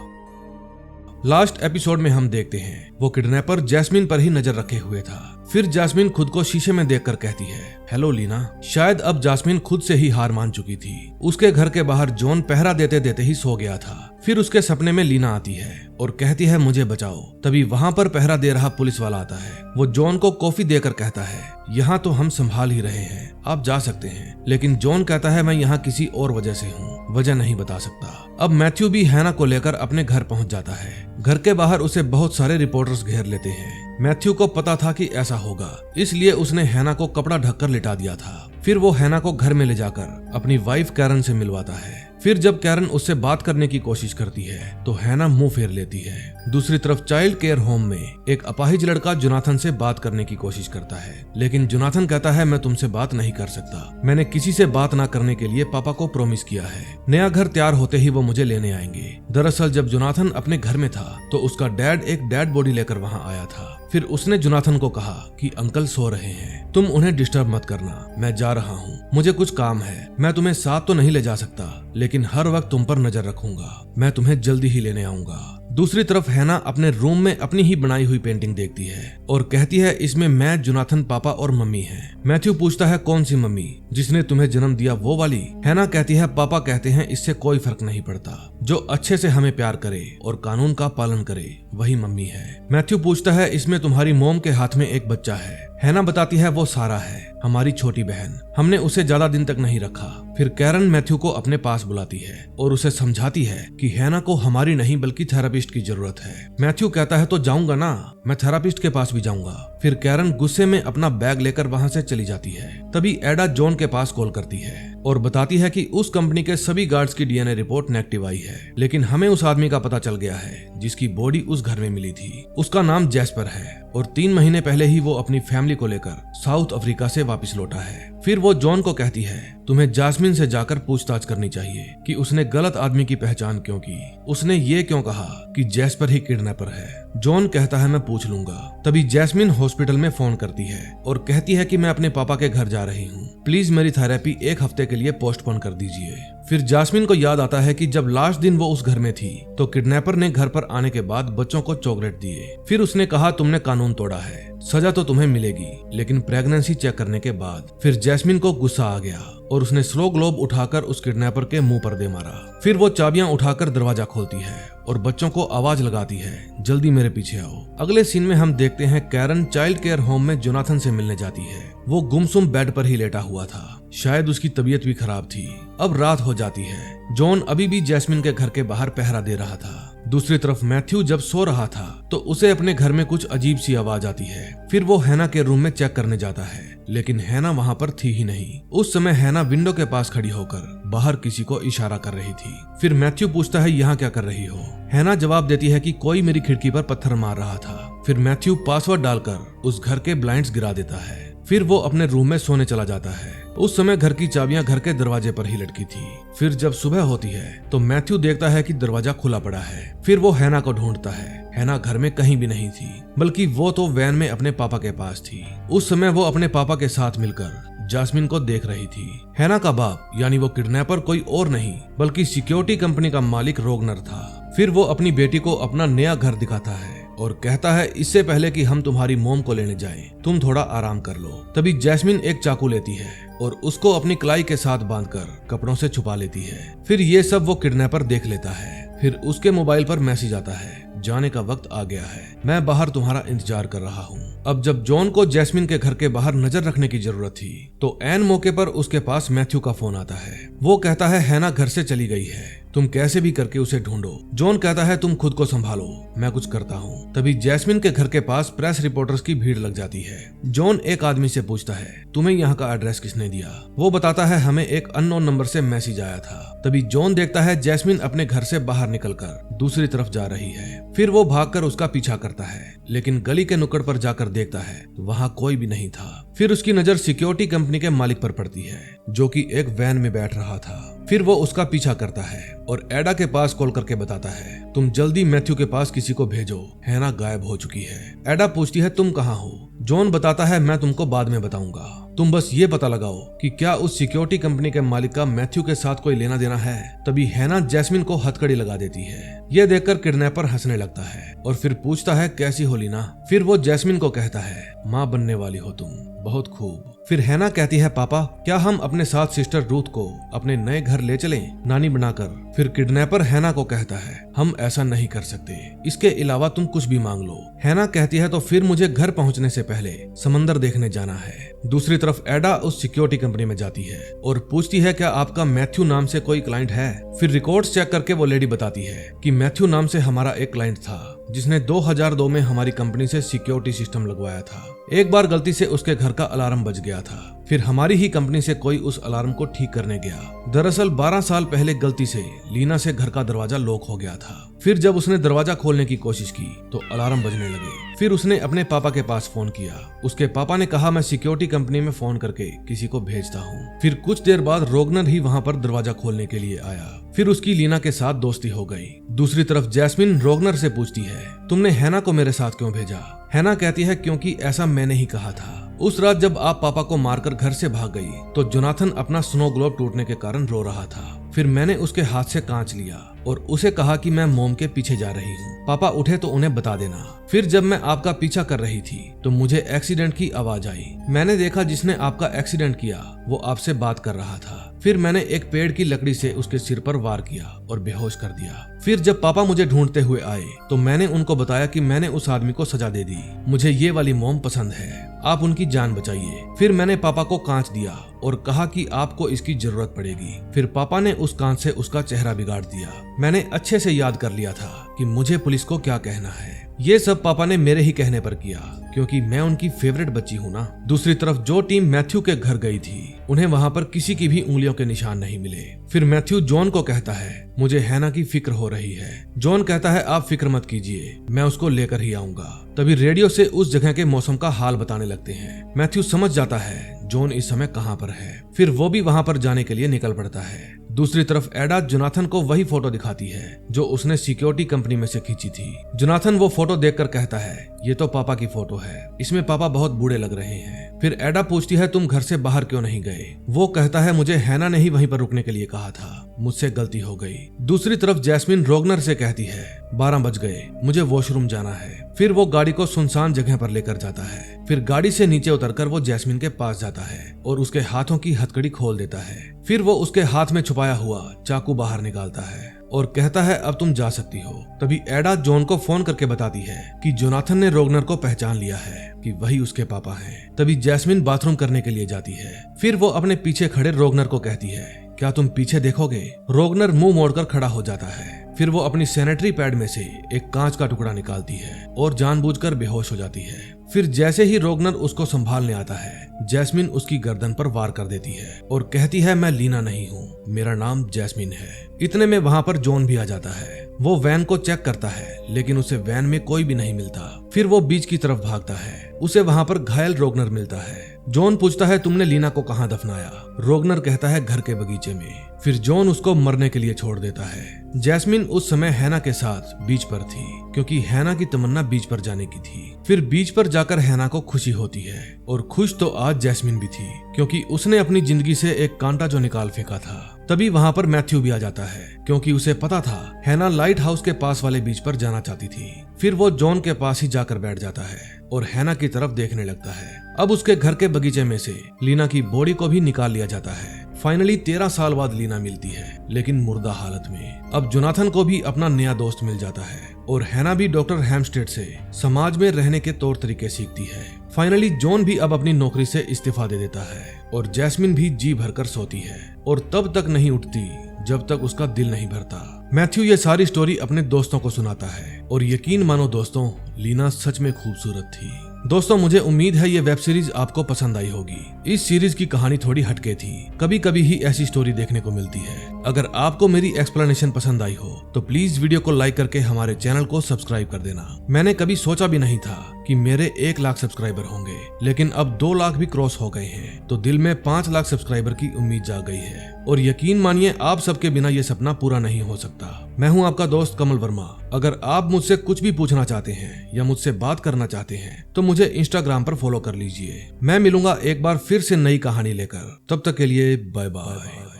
लास्ट एपिसोड में हम देखते हैं वो किडनैपर जैस्मिन पर ही नजर रखे हुए था। फिर जैस्मिन खुद को शीशे में देखकर कहती है, हेलो लीना। शायद अब जैस्मिन खुद से ही हार मान चुकी थी। उसके घर के बाहर जॉन पहरा देते देते ही सो गया था। फिर उसके सपने में लीना आती है और कहती है, मुझे बचाओ। तभी वहां पर पहरा दे रहा पुलिस वाला आता है। वो जॉन को कॉफी देकर कहता है, यहाँ तो हम संभाल ही रहे हैं, आप जा सकते हैं। लेकिन जॉन कहता है, मैं यहाँ किसी और वजह से हूँ, वजह नहीं बता सकता। अब मैथ्यू भी हैना को लेकर अपने घर पहुंच जाता है। घर के बाहर उसे बहुत सारे रिपोर्टर्स घेर लेते हैं। मैथ्यू को पता था कि ऐसा होगा, इसलिए उसने हैना को कपड़ा ढककर लिटा दिया था। फिर वो हैना को घर में ले जाकर अपनी वाइफ कैरन से मिलवाता है। फिर जब कैरन उससे बात करने की कोशिश करती है तो हैना मुंह फेर लेती है। दूसरी तरफ चाइल्ड केयर होम में एक अपाहिज लड़का जोनाथन से बात करने की कोशिश करता है, लेकिन जोनाथन कहता है, मैं तुमसे बात नहीं कर सकता। मैंने किसी से बात ना करने के लिए पापा को प्रॉमिस किया है। नया घर तैयार होते ही वो मुझे लेने आएंगे। दरअसल जब जोनाथन अपने घर में था तो उसका डैड एक डेड बॉडी लेकर वहाँ आया था। फिर उसने जोनाथन को कहा कि अंकल सो रहे हैं, तुम उन्हें डिस्टर्ब मत करना, मैं जा रहा हूँ, मुझे कुछ काम है। मैं तुम्हें साथ तो नहीं ले जा सकता, लेकिन हर वक्त तुम पर नजर रखूंगा। मैं तुम्हें जल्दी ही लेने आऊंगा। दूसरी तरफ हैना अपने रूम में अपनी ही बनाई हुई पेंटिंग देखती है और कहती है, इसमें मैं, जोनाथन, पापा और मम्मी हैं। मैथ्यू पूछता है, कौन सी मम्मी? जिसने तुम्हें जन्म दिया वो वाली? हैना कहती है, पापा कहते हैं इससे कोई फर्क नहीं पड़ता, जो अच्छे से हमें प्यार करे और कानून का पालन करे वही मम्मी है। मैथ्यू पूछता है, इसमें तुम्हारी मोम के हाथ में एक बच्चा है। हैना बताती है, वो सारा है, हमारी छोटी बहन। हमने उसे ज्यादा दिन तक नहीं रखा। फिर कैरन मैथ्यू को अपने पास बुलाती है और उसे समझाती है कि हैना को हमारी नहीं बल्कि थेरापिस्ट की जरूरत है। मैथ्यू कहता है, तो जाऊंगा ना, मैं थेरापिस्ट के पास भी जाऊंगा। फिर कैरन गुस्से में अपना बैग लेकर वहां से चली जाती है। तभी एडा जॉन के पास कॉल करती है और बताती है कि उस कंपनी के सभी गार्ड्स की डीएनए रिपोर्ट नेगेटिव आई है, लेकिन हमें उस आदमी का पता चल गया है जिसकी बॉडी उस घर में मिली थी। उसका नाम जैस्पर है और 3 महीने पहले ही वो अपनी फैमिली को लेकर साउथ अफ्रीका से वापस लौटा है। फिर वो जॉन को कहती है, तुम्हें जास्मिन से जाकर पूछताछ करनी चाहिए कि उसने गलत आदमी की पहचान क्यों की। उसने ये क्यों कहा कि जैस्पर ही किडनैपर है। जॉन कहता है, मैं पूछ लूंगा। तभी जैस्मिन हॉस्पिटल में फोन करती है और कहती है कि मैं अपने पापा के घर जा रही हूँ, प्लीज मेरी थेरेपी 1 हफ्ते के लिए पोस्टपोन कर दीजिए। फिर जास्मिन को याद आता है कि जब लास्ट दिन वो उस घर में थी तो किडनैपर ने घर पर आने के बाद बच्चों को चॉकलेट दिए। फिर उसने कहा, तुमने कानून तोड़ा है, सजा तो तुम्हें मिलेगी, लेकिन प्रेगनेंसी चेक करने के बाद। फिर जैस्मिन को गुस्सा आ गया और उसने स्लो ग्लोब उठाकर उस किडनैपर के मुंह पर दे मारा। फिर वो चाबियां उठाकर दरवाजा खोलती है और बच्चों को आवाज लगाती है, जल्दी मेरे पीछे आओ। अगले सीन में हम देखते हैं कैरन चाइल्ड केयर होम में जोनाथन से मिलने जाती है। वो गुमसुम बेड पर ही लेटा हुआ था, शायद उसकी तबीयत भी खराब थी। अब रात हो जाती है। जॉन अभी भी जैस्मिन के घर के बाहर पहरा दे रहा था। दूसरी तरफ मैथ्यू जब सो रहा था तो उसे अपने घर में कुछ अजीब सी आवाज आती है। फिर वो हैना के रूम में चेक करने जाता है, लेकिन हैना वहाँ पर थी ही नहीं। उस समय हैना विंडो के पास खड़ी होकर बाहर किसी को इशारा कर रही थी। फिर मैथ्यू पूछता है यहाँ क्या कर रही हो। हैना जवाब देती है कि कोई मेरी खिड़की पर पत्थर मार रहा था। फिर मैथ्यू पासवर्ड डालकर उस घर के ब्लाइंड्स गिरा देता है। फिर वो अपने रूम में सोने चला जाता है। उस समय घर की चाबियां घर के दरवाजे पर ही लटकी थी। फिर जब सुबह होती है तो मैथ्यू देखता है कि दरवाजा खुला पड़ा है। फिर वो हैना को ढूंढता है। हैना घर में कहीं भी नहीं थी, बल्कि वो तो वैन में अपने पापा के पास थी। उस समय वो अपने पापा के साथ मिलकर जैस्मिन को देख रही थी। हैना का बाप यानी वो किडनैपर कोई और नहीं बल्कि सिक्योरिटी कंपनी का मालिक रोगनर था। फिर वो अपनी बेटी को अपना नया घर दिखाता है और कहता है इससे पहले कि हम तुम्हारी मोम को लेने जाएं, तुम थोड़ा आराम कर लो। तभी जैस्मिन एक चाकू लेती है और उसको अपनी कलाई के साथ बांधकर कपड़ों से छुपा लेती है। फिर ये सब वो किडनैपर देख लेता है। फिर उसके मोबाइल पर मैसेज आता है, जाने का वक्त आ गया है, मैं बाहर तुम्हारा इंतजार कर रहा हूँ। अब जब जॉन को जैस्मिन के घर के बाहर नजर रखने की जरूरत थी तो ऐन मौके पर उसके पास मैथ्यू का फोन आता है। वो कहता है हैना घर से चली गई है, तुम कैसे भी करके उसे ढूंढो। जॉन कहता है तुम खुद को संभालो, मैं कुछ करता हूँ। तभी जैस्मिन के घर के पास प्रेस रिपोर्टर्स की भीड़ लग जाती है। जॉन एक आदमी से पूछता है तुम्हें यहाँ का एड्रेस किसने दिया। वो बताता है हमें एक अननोन नंबर से मैसेज आया था। तभी जॉन देखता है जैस्मिन अपने घर से बाहर निकलकर दूसरी तरफ जा रही है। फिर वो भागकर उसका पीछा करता है, लेकिन गली के नुक्कड़ पर जाकर देखता है वहाँ कोई भी नहीं था। फिर उसकी नजर सिक्योरिटी कंपनी के मालिक पर पड़ती है जो कि एक वैन में बैठ रहा था। फिर वो उसका पीछा करता है और एडा के पास कॉल करके बताता है तुम जल्दी मैथ्यू के पास किसी को भेजो, हैना गायब हो चुकी है। एडा पूछती है तुम कहाँ हो। जॉन बताता है मैं तुमको बाद में बताऊंगा, तुम बस ये पता लगाओ कि क्या उस सिक्योरिटी कंपनी के मालिक का मैथ्यू के साथ कोई लेना देना है। तभी हैना जैस्मिन को हथकड़ी लगा देती है। ये देखकर किडनैपर हंसने लगता है और फिर पूछता है कैसी हो लीना। फिर वो जैस्मिन को कहता है माँ बनने वाली हो तुम, बहुत खूब। फिर हैना कहती है पापा क्या हम अपने साथ सिस्टर रूथ को अपने नए घर ले चलें, नानी बनाकर। फिर किडनैपर हैना को कहता है हम ऐसा नहीं कर सकते, इसके अलावा तुम कुछ भी मांग लो। हैना कहती है तो फिर मुझे घर पहुंचने से पहले समंदर देखने जाना है। दूसरी तरफ एडा उस सिक्योरिटी कंपनी में जाती है और पूछती है क्या आपका मैथ्यू नाम से कोई क्लाइंट है। फिर रिकॉर्ड्स चेक करके वो लेडी बताती है कि मैथ्यू नाम से हमारा एक क्लाइंट था जिसने 2002 में हमारी कंपनी से सिक्योरिटी सिस्टम लगवाया था। एक बार गलती से उसके घर का अलार्म बज गया था, फिर हमारी ही कंपनी से कोई उस अलार्म को ठीक करने गया। दरअसल 12 साल पहले गलती से लीना से घर का दरवाजा लॉक हो गया था। फिर जब उसने दरवाजा खोलने की कोशिश की तो अलार्म बजने लगे। फिर उसने अपने पापा के पास फोन किया। उसके पापा ने कहा मैं सिक्योरिटी कंपनी में फोन करके किसी को भेजता हूँ। फिर कुछ देर बाद रोगनर ही वहाँ पर दरवाजा खोलने के लिए आया। फिर उसकी लीना के साथ दोस्ती हो गई। दूसरी तरफ जैस्मिन रोगनर से पूछती है तुमने हैना को मेरे साथ क्यों भेजा। हैना कहती है क्योंकि ऐसा मैंने ही कहा था। उस रात जब आप पापा को मारकर घर से भाग गई तो जोनाथन अपना स्नो ग्लोब टूटने के कारण रो रहा था। फिर मैंने उसके हाथ से कांच लिया और उसे कहा कि मैं मोम के पीछे जा रही हूँ, पापा उठे तो उन्हें बता देना। फिर जब मैं आपका पीछा कर रही थी तो मुझे एक्सीडेंट की आवाज आई। मैंने देखा जिसने आपका एक्सीडेंट किया वो आपसे बात कर रहा था। फिर मैंने एक पेड़ की लकड़ी से उसके सिर पर वार किया और बेहोश कर दिया। फिर जब पापा मुझे ढूंढते हुए आए तो मैंने उनको बताया कि मैंने उस आदमी को सजा दे दी, मुझे ये वाली मोम पसंद है, आप उनकी जान बचाइए। फिर मैंने पापा को कांच दिया और कहा कि आपको इसकी जरूरत पड़ेगी। फिर पापा ने उस कांच से उसका चेहरा बिगाड़ दिया। मैंने अच्छे से याद कर लिया था कि मुझे पुलिस को क्या कहना है। ये सब पापा ने मेरे ही कहने पर किया क्योंकि मैं उनकी फेवरेट बच्ची हूँ ना। दूसरी तरफ जो टीम मैथ्यू के घर गई थी उन्हें वहाँ पर किसी की भी उंगलियों के निशान नहीं मिले। फिर मैथ्यू जॉन को कहता है मुझे हैना की फिक्र हो रही है। जॉन कहता है आप फिक्र मत कीजिए, मैं उसको लेकर ही आऊंगा। तभी रेडियो से उस जगह के मौसम का हाल बताने लगते हैं। मैथ्यू समझ जाता है जॉन इस समय कहाँ पर है। फिर वो भी वहाँ पर जाने के लिए निकल पड़ता है। दूसरी तरफ एडा जोनाथन को वही फोटो दिखाती है जो उसने सिक्योरिटी कंपनी में से खींची थी। जोनाथन वो फोटो देखकर कहता है ये तो पापा की फोटो है, इसमें पापा बहुत बूढ़े लग रहे हैं। फिर एडा पूछती है तुम घर से बाहर क्यों नहीं गए। वो कहता है मुझे हैना ने ही वहीं पर रुकने के लिए कहा था, मुझसे गलती हो गई। दूसरी तरफ जैस्मिन रोगनर से कहती है 12 बज गए, मुझे वॉशरूम जाना है। फिर वो गाड़ी को सुनसान जगह पर लेकर जाता है। फिर गाड़ी से नीचे उतरकर वो जैस्मिन के पास जाता है और उसके हाथों की हथकड़ी खोल देता है। फिर वो उसके हाथ में छुपाया हुआ चाकू बाहर निकालता है और कहता है अब तुम जा सकती हो। तभी एडा जॉन को फोन करके बताती है कि जोनाथन ने रोगनर को पहचान लिया है कि वही उसके पापा हैं। तभी जैस्मिन बाथरूम करने के लिए जाती है। फिर वो अपने पीछे खड़े रोगनर को कहती है क्या तुम पीछे देखोगे? रोगनर मुंह मोड़कर खड़ा हो जाता है। फिर वो अपनी सैनिटरी पैड में से एक कांच का टुकड़ा निकालती है और जानबूझकर बेहोश हो जाती है। फिर जैसे ही रोगनर उसको संभालने आता है, जैस्मिन उसकी गर्दन पर वार कर देती है और कहती है, मैं लीना नहीं हूँ, मेरा नाम जैस्मिन है। इतने में वहाँ पर जॉन भी आ जाता है। वो वैन को चेक करता है, लेकिन उसे वैन में कोई भी नहीं मिलता। फिर वो बीच की तरफ भागता है। उसे वहाँ पर घायल रोगनर मिलता है। जॉन पूछता है, तुमने लीना को कहाँ दफनाया? रोगनर कहता है, घर के बगीचे में। फिर जॉन उसको मरने के लिए छोड़ देता है। जैस्मिन उस समय हैना के साथ बीच पर थी, क्योंकि हैना की तमन्ना बीच पर जाने की थी। फिर बीच पर जाकर हैना को खुशी होती है, और खुश तो आज जैस्मिन भी थी, क्योंकि उसने अपनी जिंदगी से एक कांटा जो निकाल फेंका था। तभी वहाँ पर मैथ्यू भी आ जाता है, क्योंकि उसे पता था हैना लाइट हाउस के पास वाले बीच पर जाना चाहती थी। फिर वो जॉन के पास ही जाकर बैठ जाता है और हैना की तरफ देखने लगता है। अब उसके घर के बगीचे में से लीना की बॉडी को भी निकाल लिया जाता है। फाइनली 13 साल बाद लीना मिलती है, लेकिन मुर्दा हालत में। अब जोनाथन को भी अपना नया दोस्त मिल जाता है और हैना भी डॉक्टर हैम्स्टेड से समाज में रहने के तौर तरीके सीखती है। फाइनली जॉन भी अब अपनी नौकरी से इस्तीफा दे देता है और जैस्मिन भी जी भरकर सोती है और तब तक नहीं उठती जब तक उसका दिल नहीं भरता। मैथ्यू ये सारी स्टोरी अपने दोस्तों को सुनाता है और यकीन मानो दोस्तों, लीना सच में खूबसूरत थी। दोस्तों, मुझे उम्मीद है ये वेब सीरीज आपको पसंद आई होगी। इस सीरीज की कहानी थोड़ी हटके थी, कभी कभी ही ऐसी स्टोरी देखने को मिलती है। अगर आपको मेरी एक्सप्लेनेशन पसंद आई हो तो प्लीज वीडियो को लाइक करके हमारे चैनल को सब्सक्राइब कर देना। मैंने कभी सोचा भी नहीं था कि मेरे 1 लाख सब्सक्राइबर होंगे, लेकिन अब 2 लाख भी क्रॉस हो गए हैं, तो दिल में 5 लाख सब्सक्राइबर की उम्मीद जाग गई है। और यकीन मानिए, आप सबके बिना ये सपना पूरा नहीं हो सकता। मैं हूं आपका दोस्त कमल वर्मा। अगर आप मुझसे कुछ भी पूछना चाहते हैं या मुझसे बात करना चाहते हैं तो मुझे इंस्टाग्राम पर फॉलो कर लीजिए। मैं मिलूंगा एक बार फिर से नई कहानी लेकर। तब तक के लिए बाय बाय।